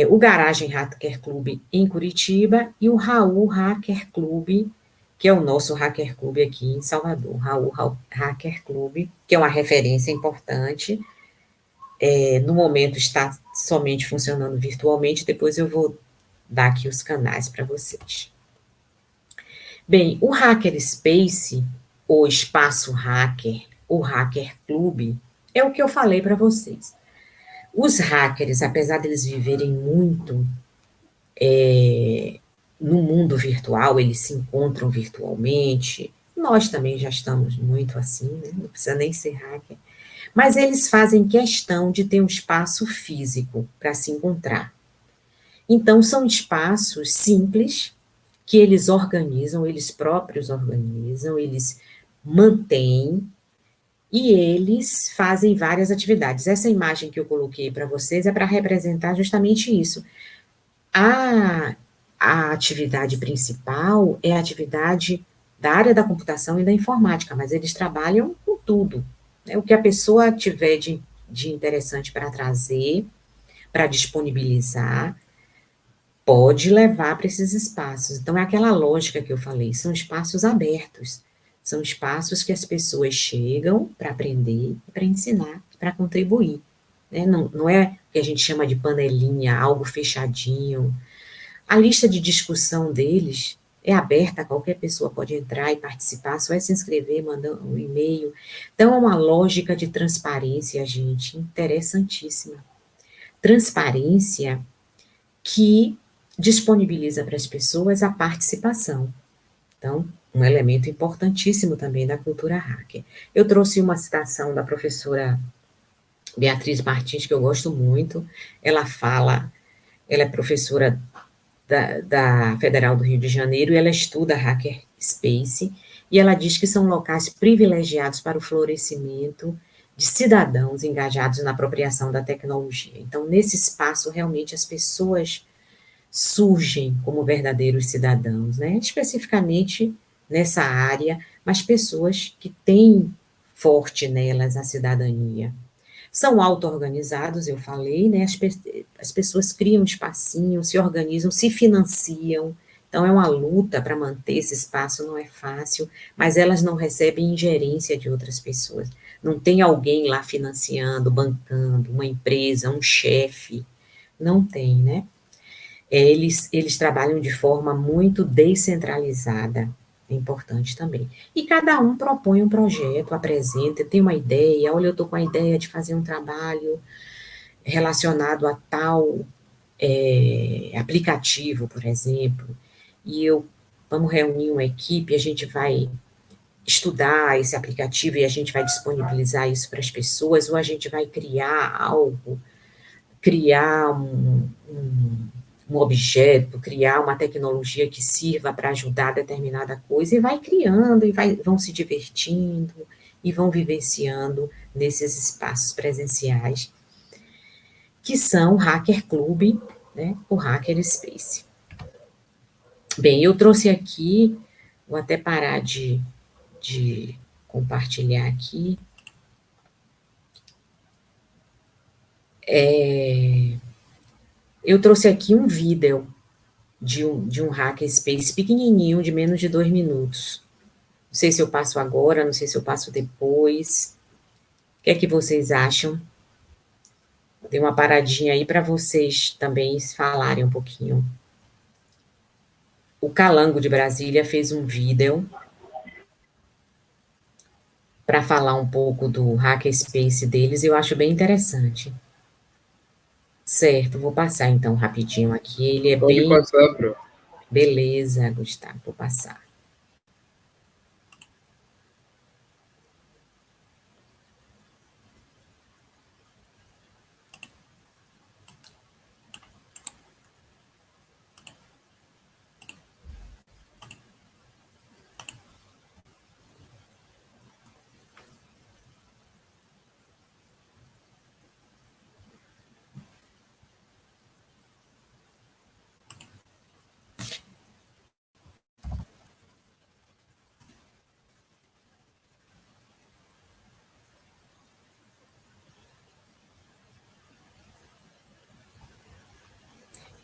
O Garagem Hacker Club em Curitiba e o Raul Hacker Club, que é o nosso Hacker Club aqui em Salvador, Raul Hacker Club, que é uma referência importante. No momento está somente funcionando virtualmente, depois eu vou dar aqui os canais para vocês. Bem, o Hacker Space, ou Espaço Hacker, ou Hacker Club, é o que eu falei para vocês. Os hackers, apesar deles viverem muito no mundo virtual, eles se encontram virtualmente, nós também já estamos muito assim, né? Não precisa nem ser hacker, mas eles fazem questão de ter um espaço físico para se encontrar. Então, são espaços simples que eles organizam, eles próprios organizam, eles mantêm e eles fazem várias atividades. Essa imagem que eu coloquei para vocês é para representar justamente isso. A atividade principal é a atividade da área da computação e da informática, mas eles trabalham com tudo. né? O que a pessoa tiver de interessante para trazer, para disponibilizar, pode levar para esses espaços. Então, é aquela lógica que eu falei, são espaços abertos, são espaços que as pessoas chegam para aprender, para ensinar, para contribuir. Né? Não é o que a gente chama de panelinha, algo fechadinho. A lista de discussão deles é aberta, qualquer pessoa pode entrar e participar, só é se inscrever, mandar um e-mail. Então, é uma lógica de transparência, gente, interessantíssima. Transparência que disponibiliza para as pessoas a participação. Então, um elemento importantíssimo também da cultura hacker. Eu trouxe uma citação da professora Beatriz Martins, que eu gosto muito. Ela é professora da Federal do Rio de Janeiro e ela estuda hacker space, e ela diz que são locais privilegiados para o florescimento de cidadãos engajados na apropriação da tecnologia. Então, nesse espaço, realmente, as pessoas surgem como verdadeiros cidadãos, né? Especificamente nessa área, mas pessoas que têm forte nelas a cidadania. São auto-organizados, eu falei, né? As pessoas criam um espacinho, se organizam, se financiam. Então, é uma luta para manter esse espaço, não é fácil, mas elas não recebem ingerência de outras pessoas. Não tem alguém lá financiando, bancando, uma empresa, um chefe. Não tem, né? Eles trabalham de forma muito descentralizada, é importante também. E cada um propõe um projeto, apresenta, tem uma ideia, olha, eu estou com a ideia de fazer um trabalho relacionado a tal aplicativo, por exemplo, e vamos reunir uma equipe, a gente vai estudar esse aplicativo e a gente vai disponibilizar isso para as pessoas, ou a gente vai criar algo, criar um objeto, criar uma tecnologia que sirva para ajudar determinada coisa, e vai criando, e vão se divertindo, e vão vivenciando nesses espaços presenciais, que são o Hacker Club, né, o Hacker Space. Bem, eu trouxe aqui, vou até parar de compartilhar aqui, eu trouxe aqui um vídeo de um hackerspace pequenininho, de menos de 2 minutos. Não sei se eu passo agora, não sei se eu passo depois. O que é que vocês acham? Dei uma paradinha aí para vocês também falarem um pouquinho. O Calango de Brasília fez um vídeo para falar um pouco do hackerspace deles, eu acho bem interessante. Certo, vou passar então rapidinho aqui. Ele é Pode bem... passar, Pro. Beleza, Gustavo, vou passar.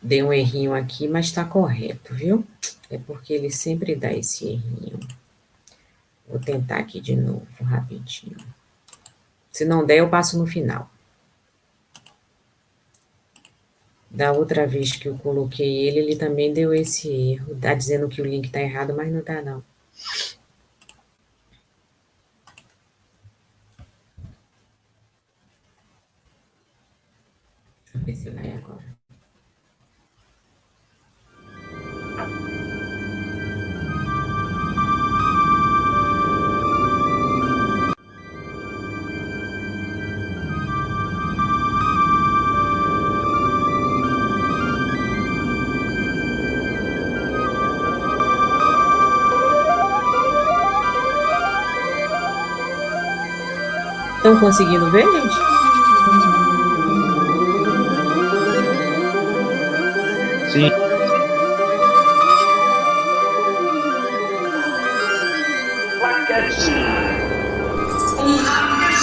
Dei um errinho aqui, mas está correto, viu? É porque ele sempre dá esse errinho. Vou tentar aqui de novo, rapidinho. Se não der, eu passo no final. Da outra vez que eu coloquei ele também deu esse erro. Tá dizendo que o link está errado, mas não está, não. Deixa eu ver se vai agora. Estão conseguindo ver, gente? Sim. Um hacker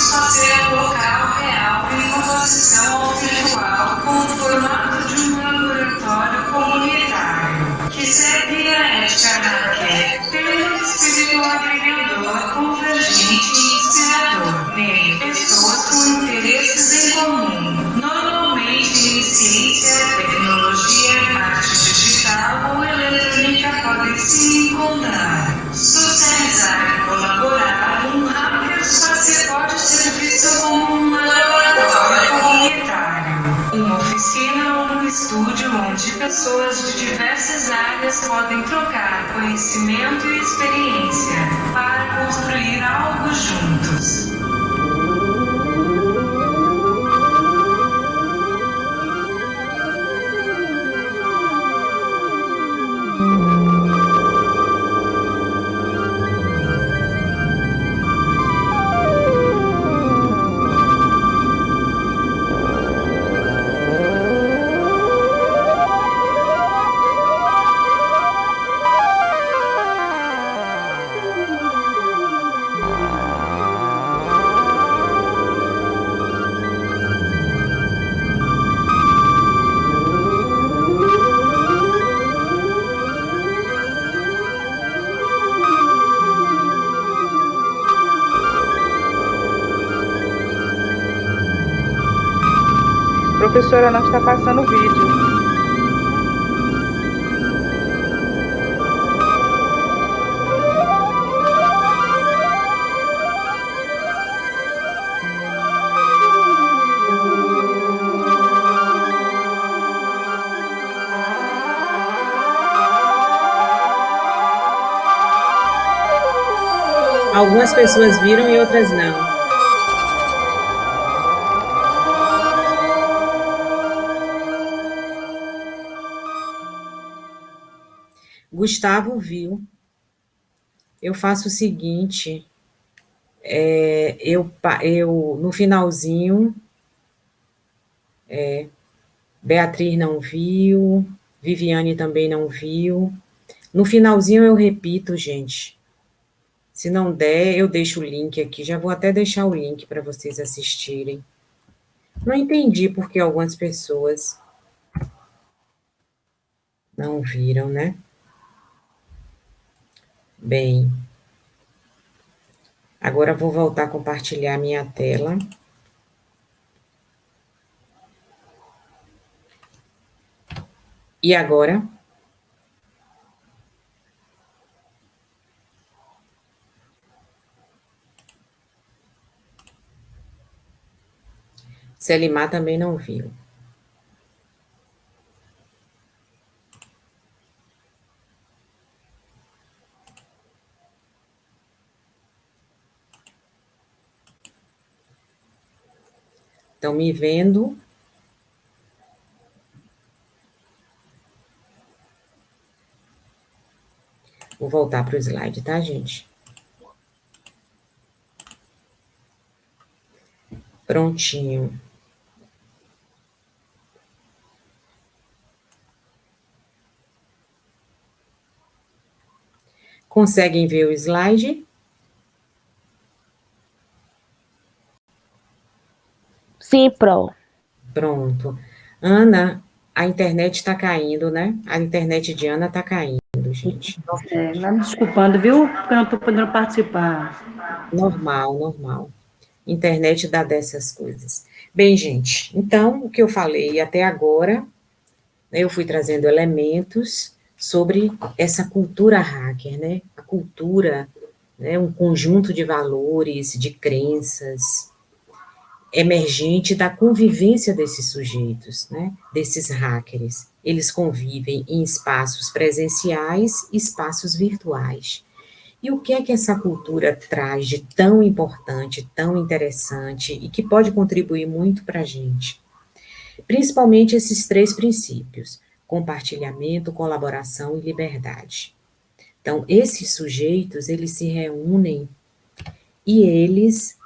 formato de um laboratório comunitário, que segue a ética hacker, tendo um espírito agregador, convergente e inspirador. Nele, pessoas com interesses em comum, normalmente em ciência, tecnologia, arte digital ou eletrônica, podem se encontrar, socializar e colaborar. Um hacker pode ser visto como um laboratório comunitário, uma oficina ou um estúdio onde pessoas de diversas áreas podem trocar conhecimento e experiência para construir algo juntos. Professora, não está passando o vídeo. Algumas pessoas viram e outras não. Gustavo viu. Eu faço o seguinte, eu no finalzinho, Beatriz não viu, Viviane também não viu. No finalzinho eu repito, gente. Se não der, eu deixo o link aqui. Já vou até deixar o link para vocês assistirem. Não entendi porque algumas pessoas não viram, né? Bem, agora vou voltar a compartilhar minha tela. E agora? Selimar também não viu. Estão me vendo? Vou voltar para o slide, tá, gente? Prontinho. Conseguem ver o slide? Sim, Pro. Pronto. Ana, a internet está caindo, né? A internet de Ana está caindo, gente. Não me desculpando, viu? Porque eu não estou podendo participar. Normal, normal. Internet dá dessas coisas. Bem, gente, então, o que eu falei até agora, né, eu fui trazendo elementos sobre essa cultura hacker, né? A cultura, né, um conjunto de valores, de crenças, emergente da convivência desses sujeitos, né, desses hackers. Eles convivem em espaços presenciais e espaços virtuais. E o que é que essa cultura traz de tão importante, tão interessante e que pode contribuir muito para a gente? Principalmente esses 3 princípios: compartilhamento, colaboração e liberdade. Então, esses sujeitos, eles se reúnem e eles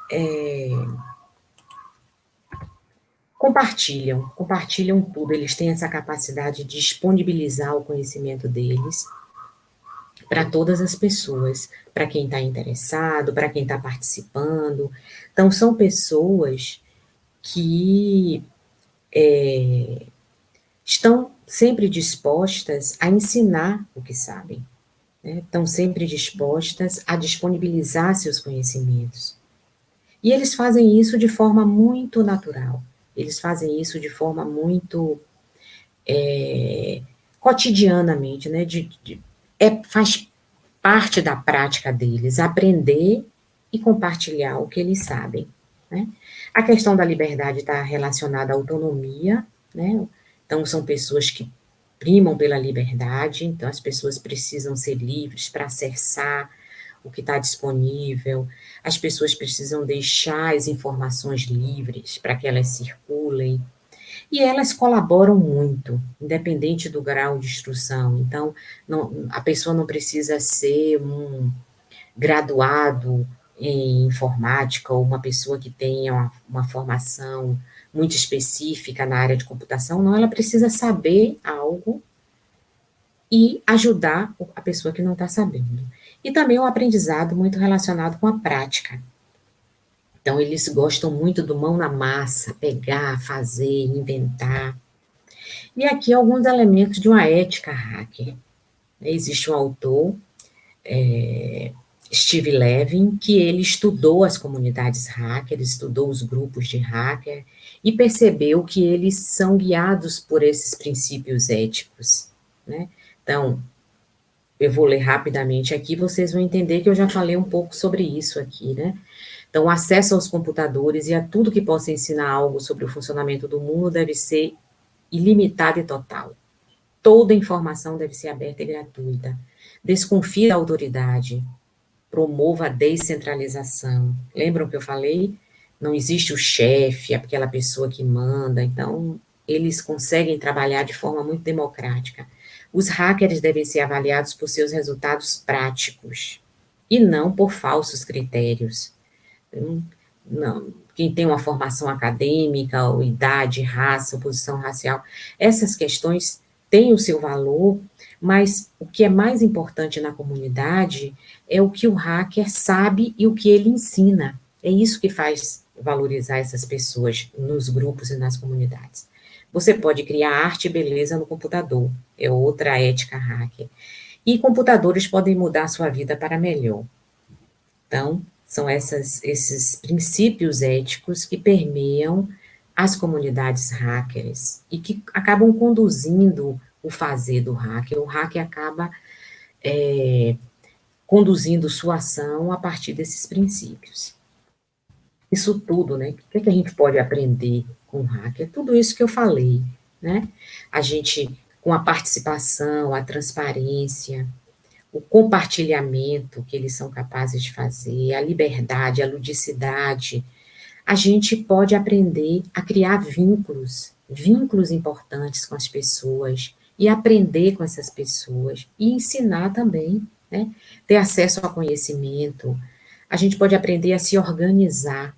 compartilham tudo, eles têm essa capacidade de disponibilizar o conhecimento deles para todas as pessoas, para quem está interessado, para quem está participando. Então, são pessoas que sempre dispostas a ensinar o que sabem, né? Estão sempre dispostas a disponibilizar seus conhecimentos. E eles fazem isso de forma muito natural, eles fazem isso de forma muito cotidianamente, né? Faz parte da prática deles aprender e compartilhar o que eles sabem, né? A questão da liberdade está relacionada à autonomia, né? Então, são pessoas que primam pela liberdade, então as pessoas precisam ser livres para acessar o que está disponível, as pessoas precisam deixar as informações livres para que elas circulem, e elas colaboram muito, independente do grau de instrução. Então, a pessoa não precisa ser um graduado em informática ou uma pessoa que tenha uma formação muito específica na área de computação, não, ela precisa saber algo e ajudar a pessoa que não está sabendo. E também um aprendizado muito relacionado com a prática. Então, eles gostam muito do mão na massa, pegar, fazer, inventar. E aqui alguns elementos de uma ética hacker. Existe um autor, Steve Levin, que ele estudou as comunidades hacker, estudou os grupos de hacker e percebeu que eles são guiados por esses princípios éticos, né? Então, eu vou ler rapidamente aqui, vocês vão entender que eu já falei um pouco sobre isso aqui, né? Então, o acesso aos computadores e a tudo que possa ensinar algo sobre o funcionamento do mundo deve ser ilimitado e total. Toda informação deve ser aberta e gratuita. Desconfie da autoridade. Promova a descentralização. Lembram que eu falei? Não existe o chefe, aquela pessoa que manda. Então, eles conseguem trabalhar de forma muito democrática. Os hackers devem ser avaliados por seus resultados práticos e não por falsos critérios. Não, quem tem uma formação acadêmica, ou idade, raça, posição racial, essas questões têm o seu valor, mas o que é mais importante na comunidade é o que o hacker sabe e o que ele ensina. É isso que faz valorizar essas pessoas nos grupos e nas comunidades. Você pode criar arte e beleza no computador, é outra ética hacker. E computadores podem mudar a sua vida para melhor. Então, são esses princípios éticos que permeiam as comunidades hackers e que acabam conduzindo o fazer do hacker. O hacker acaba conduzindo sua ação a partir desses princípios. Isso tudo, né? O que a gente pode aprender com o hacker? Tudo isso que eu falei, né? A gente, com a participação, a transparência, o compartilhamento que eles são capazes de fazer, a liberdade, a ludicidade, a gente pode aprender a criar vínculos importantes com as pessoas, e aprender com essas pessoas, e ensinar também, né? Ter acesso ao conhecimento. A gente pode aprender a se organizar,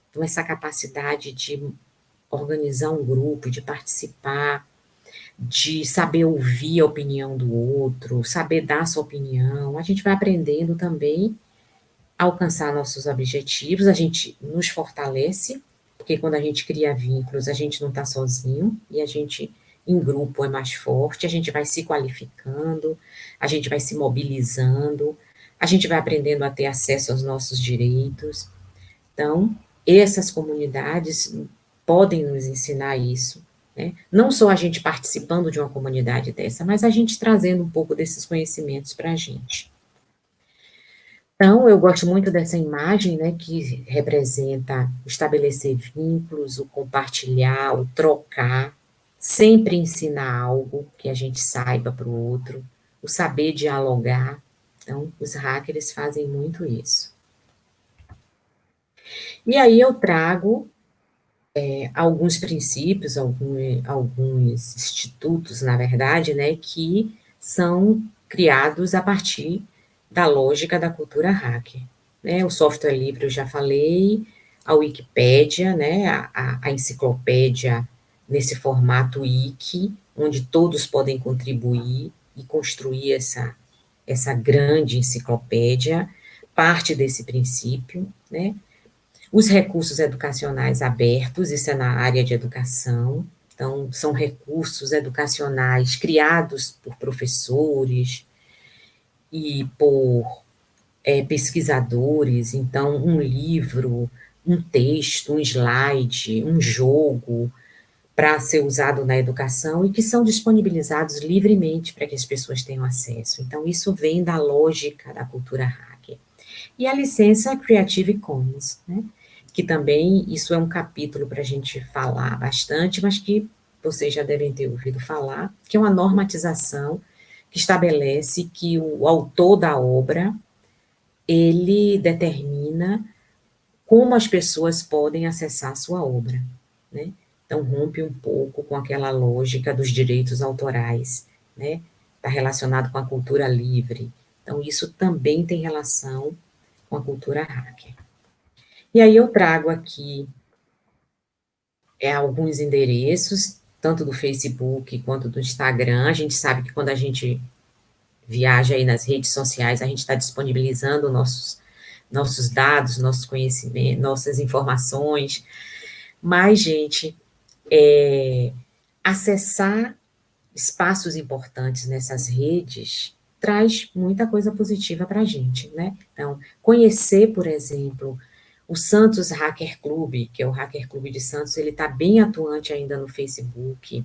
então essa capacidade de organizar um grupo, de participar, de saber ouvir a opinião do outro, saber dar sua opinião. A gente vai aprendendo também a alcançar nossos objetivos, a gente nos fortalece, porque quando a gente cria vínculos, a gente não está sozinho, e a gente, em grupo, é mais forte, a gente vai se qualificando, a gente vai se mobilizando, a gente vai aprendendo a ter acesso aos nossos direitos. Então, essas comunidades podem nos ensinar isso, né? Não só a gente participando de uma comunidade dessa, mas a gente trazendo um pouco desses conhecimentos para a gente. Então, eu gosto muito dessa imagem, né, que representa estabelecer vínculos, o compartilhar, o trocar, sempre ensinar algo que a gente saiba para o outro, o saber dialogar. Então, os hackers fazem muito isso. E aí eu trago alguns princípios, alguns institutos, na verdade, né, que são criados a partir da lógica da cultura hacker, né? O software livre eu já falei, a Wikipédia, né, a enciclopédia nesse formato wiki, onde todos podem contribuir e construir essa grande enciclopédia, parte desse princípio, né? Os recursos educacionais abertos, isso é na área de educação, Então, são recursos educacionais criados por professores e por pesquisadores. Então, um livro, um texto, um slide, um jogo para ser usado na educação e que são disponibilizados livremente para que as pessoas tenham acesso. Então, isso vem da lógica da cultura hacker. E a licença Creative Commons, né? Que também, isso é um capítulo para a gente falar bastante, mas que vocês já devem ter ouvido falar, que é uma normatização que estabelece que o autor da obra, ele determina como as pessoas podem acessar a sua obra, né? Então, rompe um pouco com aquela lógica dos direitos autorais, né? Está relacionado com a cultura livre. Então, isso também tem relação com a cultura hacker. E aí eu trago aqui alguns endereços, tanto do Facebook quanto do Instagram. A gente sabe que quando a gente viaja aí nas redes sociais, a gente está disponibilizando nossos dados, nossos conhecimentos, nossas informações. Mas, gente, acessar espaços importantes nessas redes traz muita coisa positiva para a gente, né? Então, conhecer, por exemplo, o Santos Hacker Club, que é o Hacker Clube de Santos, ele está bem atuante ainda no Facebook.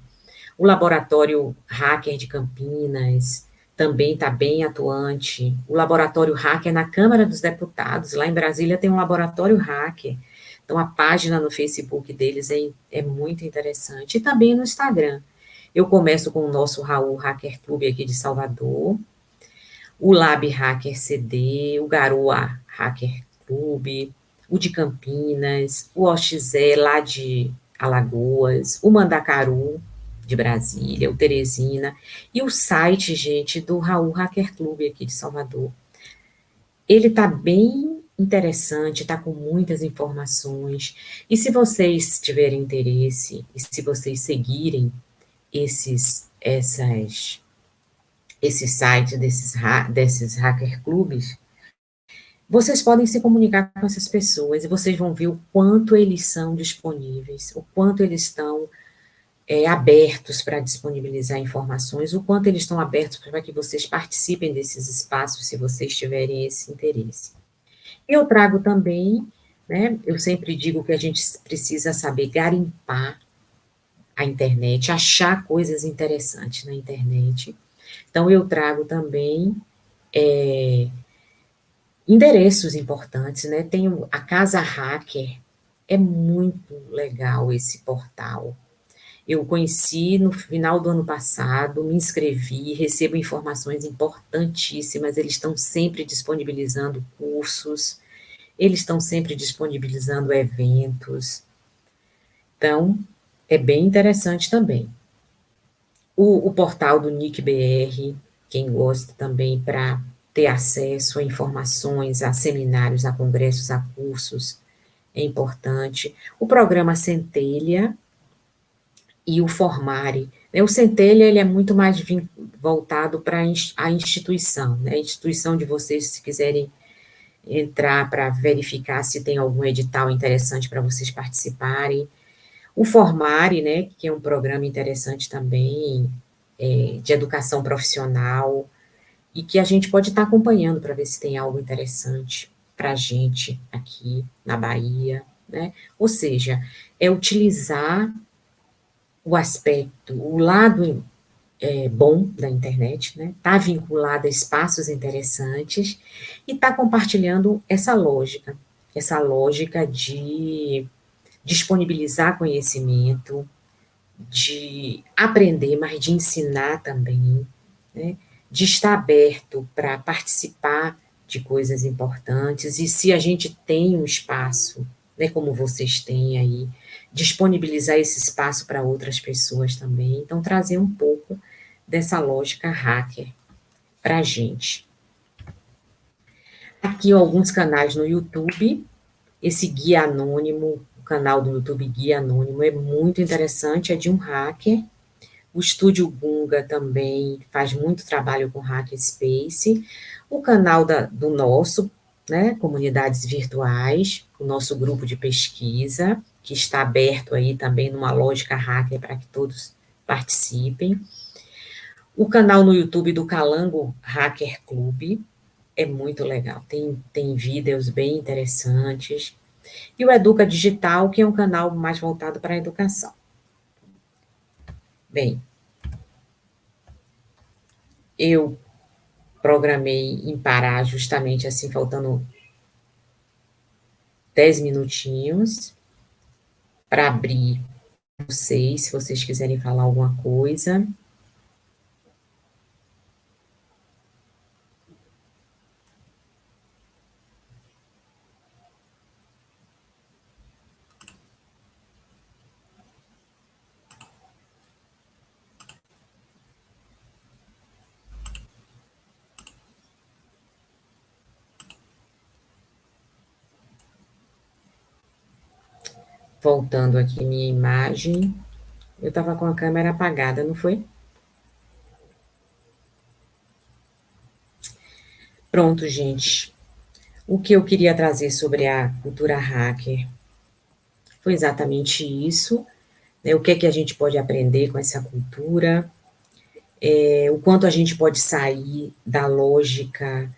O Laboratório Hacker de Campinas também está bem atuante. O Laboratório Hacker na Câmara dos Deputados, lá em Brasília tem um Laboratório Hacker. Então, a página no Facebook deles é muito interessante. E também no Instagram. Eu começo com o nosso Raul Hacker Clube aqui de Salvador, o Lab Hacker CD, o Garoa Hacker Clube, o de Campinas, o OXE lá de Alagoas, o Mandacaru de Brasília, o Teresina, e o site, gente, do Raul Hacker Clube aqui de Salvador. Ele está bem interessante, está com muitas informações, e se vocês tiverem interesse, e se vocês seguirem esses sites desses hacker clubes, vocês podem se comunicar com essas pessoas e vocês vão ver o quanto eles são disponíveis, o quanto eles estão abertos para disponibilizar informações, o quanto eles estão abertos para que vocês participem desses espaços, se vocês tiverem esse interesse. Eu trago também, né, eu sempre digo que a gente precisa saber garimpar a internet, achar coisas interessantes na internet. Então, eu trago também endereços importantes, né? Tem a Casa Hacker, é muito legal esse portal. Eu conheci no final do ano passado, me inscrevi, recebo informações importantíssimas, eles estão sempre disponibilizando cursos, eles estão sempre disponibilizando eventos. Então, é bem interessante também. O portal do NIC-BR, quem gosta também para ter acesso a informações, a seminários, a congressos, a cursos, é importante. O programa Centelha e o Formare. O Centelha ele é muito mais voltado para a instituição, né? A instituição de vocês, se quiserem entrar para verificar se tem algum edital interessante para vocês participarem. O Formare, né, que é um programa interessante também, de educação profissional, e que a gente pode estar acompanhando para ver se tem algo interessante para a gente aqui na Bahia, né? Ou seja, é utilizar o aspecto, o lado bom da internet, né? Tá vinculado a espaços interessantes e tá compartilhando essa lógica de disponibilizar conhecimento, de aprender, mas de ensinar também, né? De estar aberto para participar de coisas importantes, e se a gente tem um espaço, né, como vocês têm aí, disponibilizar esse espaço para outras pessoas também, então trazer um pouco dessa lógica hacker para a gente. Aqui alguns canais no YouTube, esse Guia Anônimo, o canal do YouTube Guia Anônimo é muito interessante, é de um hacker. O Estúdio Gunga também faz muito trabalho com Hackerspace. O canal do nosso, né, Comunidades Virtuais, o nosso grupo de pesquisa, que está aberto aí também numa lógica hacker para que todos participem. O canal no YouTube do Calango Hacker Clube é muito legal, tem vídeos bem interessantes. E o Educa Digital, que é um canal mais voltado para a educação. Bem, eu programei em parar justamente assim, faltando 10 minutinhos para abrir vocês, se vocês quiserem falar alguma coisa. Voltando aqui minha imagem. Eu estava com a câmera apagada, não foi? Pronto, gente. O que eu queria trazer sobre a cultura hacker foi exatamente isso, né? O que é que a gente pode aprender com essa cultura, o quanto a gente pode sair da lógica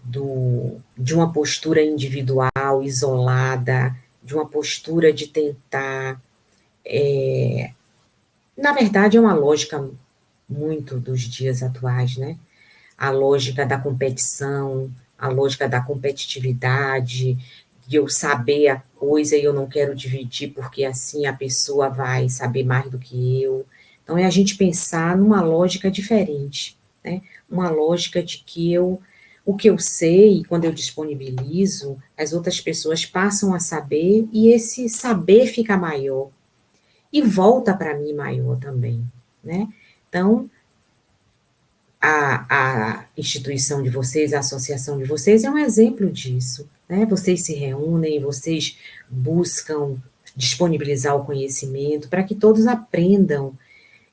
de uma postura individual, isolada, de uma postura de tentar. Na verdade, é uma lógica muito dos dias atuais, né? A lógica da competição, a lógica da competitividade, de eu saber a coisa e eu não quero dividir porque assim a pessoa vai saber mais do que eu. Então, é a gente pensar numa lógica diferente, né? Uma lógica de que o que eu sei, quando eu disponibilizo, as outras pessoas passam a saber e esse saber fica maior e volta para mim maior também, né? Então, a instituição de vocês, a associação de vocês é um exemplo disso, né? Vocês se reúnem, vocês buscam disponibilizar o conhecimento para que todos aprendam,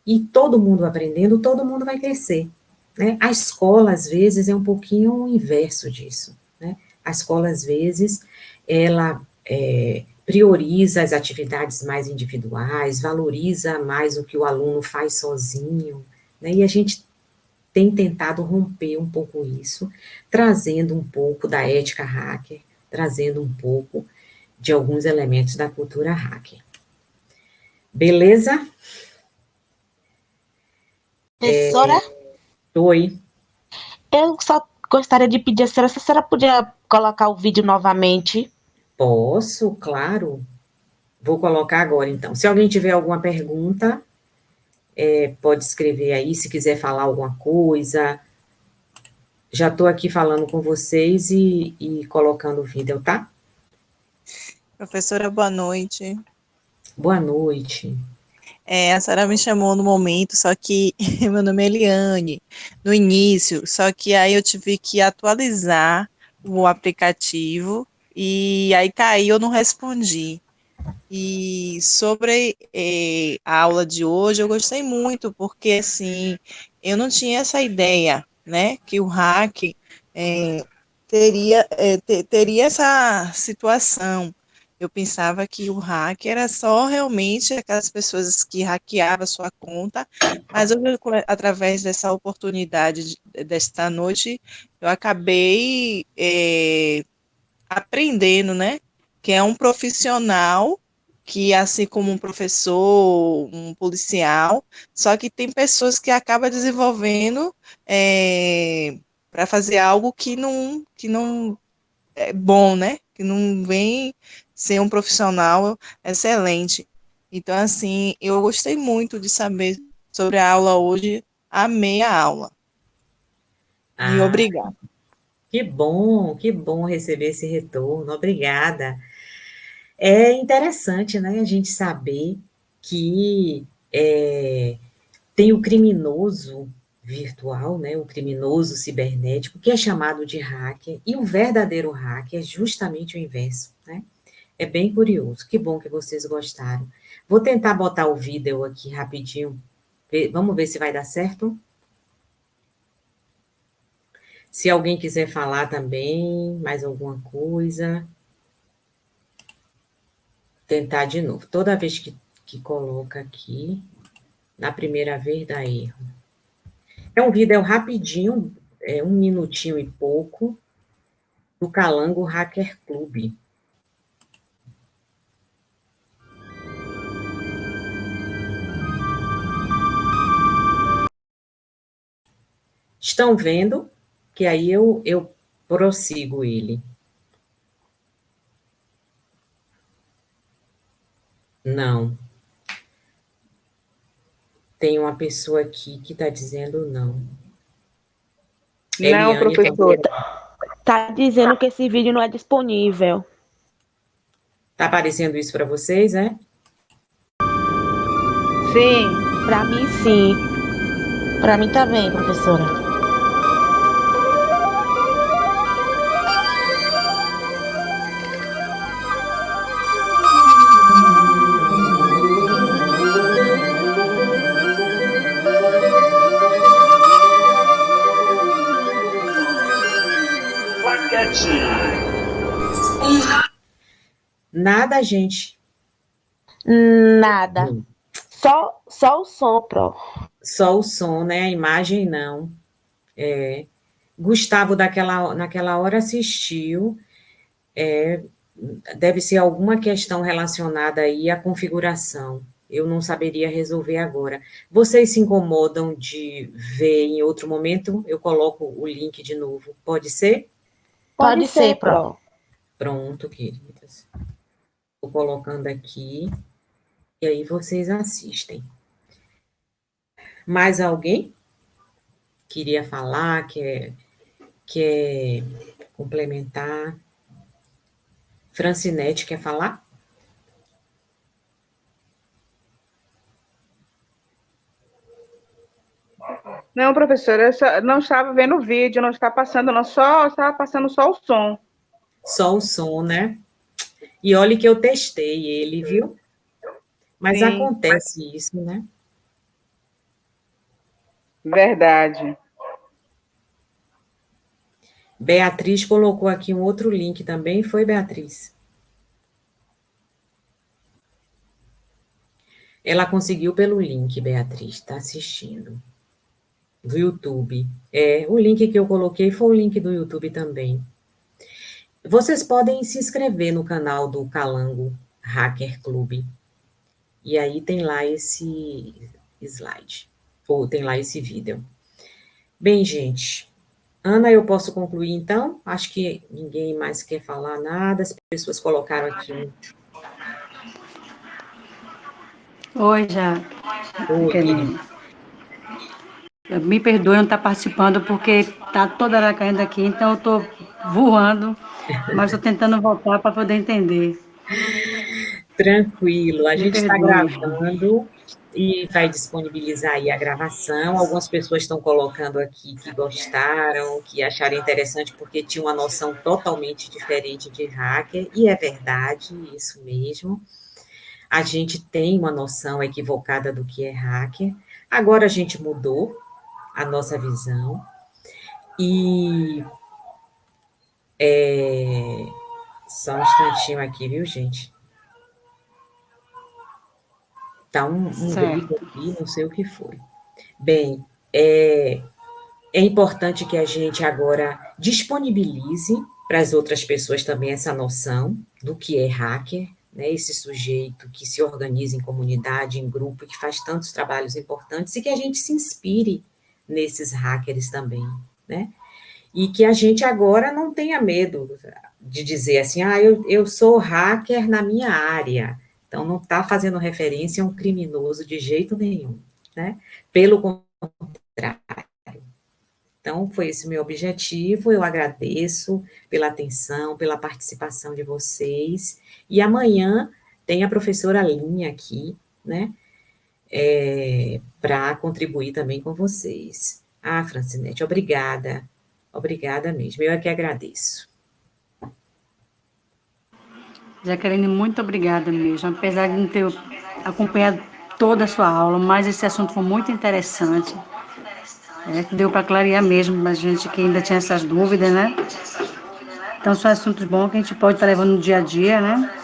e todo mundo aprendendo, todo mundo vai crescer, né? A escola, às vezes, é um pouquinho o inverso disso, né? A escola, às vezes, ela prioriza as atividades mais individuais, valoriza mais o que o aluno faz sozinho, né? E a gente tem tentado romper um pouco isso, trazendo um pouco da ética hacker, trazendo um pouco de alguns elementos da cultura hacker. Beleza? Professora, Oi. eu só gostaria de pedir a senhora se a senhora podia colocar o vídeo novamente. Posso, claro. Vou colocar agora, então. Se alguém tiver alguma pergunta, pode escrever aí, se quiser falar alguma coisa. Já estou aqui falando com vocês e colocando o vídeo, tá? Professora, boa noite. Boa noite. A senhora me chamou no momento, só que meu nome é Eliane, no início, só que aí eu tive que atualizar o aplicativo e aí caiu, eu não respondi. E sobre a aula de hoje, eu gostei muito, porque assim, eu não tinha essa ideia, né, que o hack teria essa situação. Eu pensava que o hack era só realmente aquelas pessoas que hackeavam a sua conta, mas eu, através dessa oportunidade desta noite, eu acabei aprendendo, né, que é um profissional que, assim como um professor, um policial, só que tem pessoas que acabam desenvolvendo para fazer algo que não é bom, né? Que não vem ser um profissional excelente. Então, assim, eu gostei muito de saber sobre a aula hoje, amei a aula. E Ah, obrigada. que bom receber esse retorno, obrigada. É interessante, né, a gente saber que tem o criminoso virtual, né, o criminoso cibernético, que é chamado de hacker, e o verdadeiro hacker é justamente o inverso, né? É bem curioso, que bom que vocês gostaram. Vou tentar botar o vídeo aqui rapidinho, vamos ver se vai dar certo? Se alguém quiser falar também, mais alguma coisa. Tentar de novo. Toda vez que coloca aqui, na primeira vez dá erro. É um vídeo rapidinho, 1 minutinho e pouco, do Calango Hacker Club. Estão vendo? Que aí eu prossigo ele. Não. Tem uma pessoa aqui que está dizendo não. Não, Eliane professora. Tá dizendo que esse vídeo não é disponível. Tá aparecendo isso para vocês, é? Sim. Para mim, sim. Para mim tá bem, professora. Nada, gente. Nada. Só o som, pro. Só o som, né? A imagem não. Gustavo, naquela hora assistiu. Deve ser alguma questão relacionada aí à configuração. Eu não saberia resolver agora. Vocês se incomodam de ver em outro momento? Eu coloco o link de novo. Pode ser? Pode ser, pro. Pronto, queridas. Estou colocando aqui. E aí vocês assistem. Mais alguém queria falar, quer complementar? Francinete quer falar? Não, professora, eu não estava vendo o vídeo, não está passando, não, estava passando só o som. Só o som, né? E olha que eu testei ele, viu? Mas Sim. acontece isso, né? Verdade. Beatriz colocou aqui um outro link também, foi, Beatriz? Ela conseguiu pelo link, Beatriz, está assistindo. Do YouTube. O link que eu coloquei foi o link do YouTube também. Vocês podem se inscrever no canal do Calango Hacker Club. E aí tem lá esse slide, ou tem lá esse vídeo. Bem, gente, Ana, eu posso concluir então? Acho que ninguém mais quer falar nada, as pessoas colocaram aqui. Oi, já. Oi. Me perdoe não estar participando, porque está toda hora caindo aqui, então eu estou voando, mas estou tentando voltar para poder entender. Tranquilo, a Me gente está perdoe. gravando e vai disponibilizar aí a gravação. Algumas pessoas estão colocando aqui que gostaram, que acharam interessante, porque tinha uma noção totalmente diferente de hacker, e é verdade, isso mesmo. A gente tem uma noção equivocada do que é hacker. Agora a gente mudou a nossa visão. E só um instantinho aqui, viu, gente? Tá um grito aqui, não sei o que foi. Bem, é importante que a gente agora disponibilize para as outras pessoas também essa noção do que é hacker, né? Esse sujeito que se organiza em comunidade, em grupo, que faz tantos trabalhos importantes, e que a gente se inspire nesses hackers também, né? E que a gente agora não tenha medo de dizer assim, eu sou hacker na minha área. Então, não está fazendo referência a um criminoso de jeito nenhum, né? Pelo contrário. Então, foi esse o meu objetivo. Eu agradeço pela atenção, pela participação de vocês. E amanhã tem a professora Linha aqui, né? Para contribuir também com vocês. Francinete, obrigada. Obrigada mesmo. Eu é que agradeço. Jaqueline, muito obrigada mesmo. Apesar de não ter acompanhado toda a sua aula, mas esse assunto foi muito interessante. Deu para clarear mesmo para a gente que ainda tinha essas dúvidas, né? Então, são assuntos bons que a gente pode estar levando no dia a dia, né?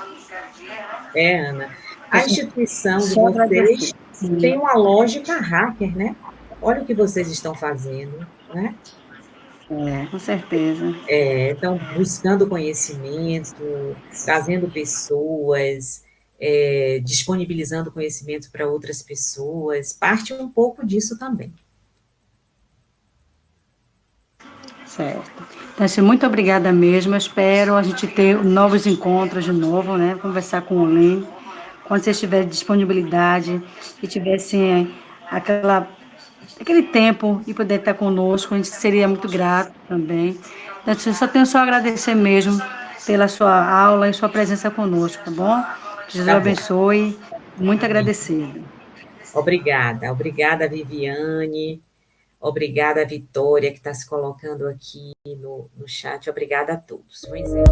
Ana. A instituição de Só vocês agradecer. tem uma lógica hacker, né? Olha o que vocês estão fazendo, né? Com certeza. Estão buscando conhecimento, trazendo pessoas, disponibilizando conhecimento para outras pessoas. Parte um pouco disso também. Certo. Então, assim, muito obrigada mesmo. Eu espero a gente ter novos encontros de novo, né? Conversar com o Lê. Quando vocês tiverem disponibilidade e tivessem aquele tempo e poder estar conosco, a gente seria muito grato também. Então, assim, só tenho só a agradecer mesmo pela sua aula e sua presença conosco, tá bom? Que Jesus Tá bom. abençoe. Muito agradecida. Obrigada. Obrigada, Viviane. Obrigada, Vitória, que está se colocando aqui no chat. Obrigada a todos. Pois é.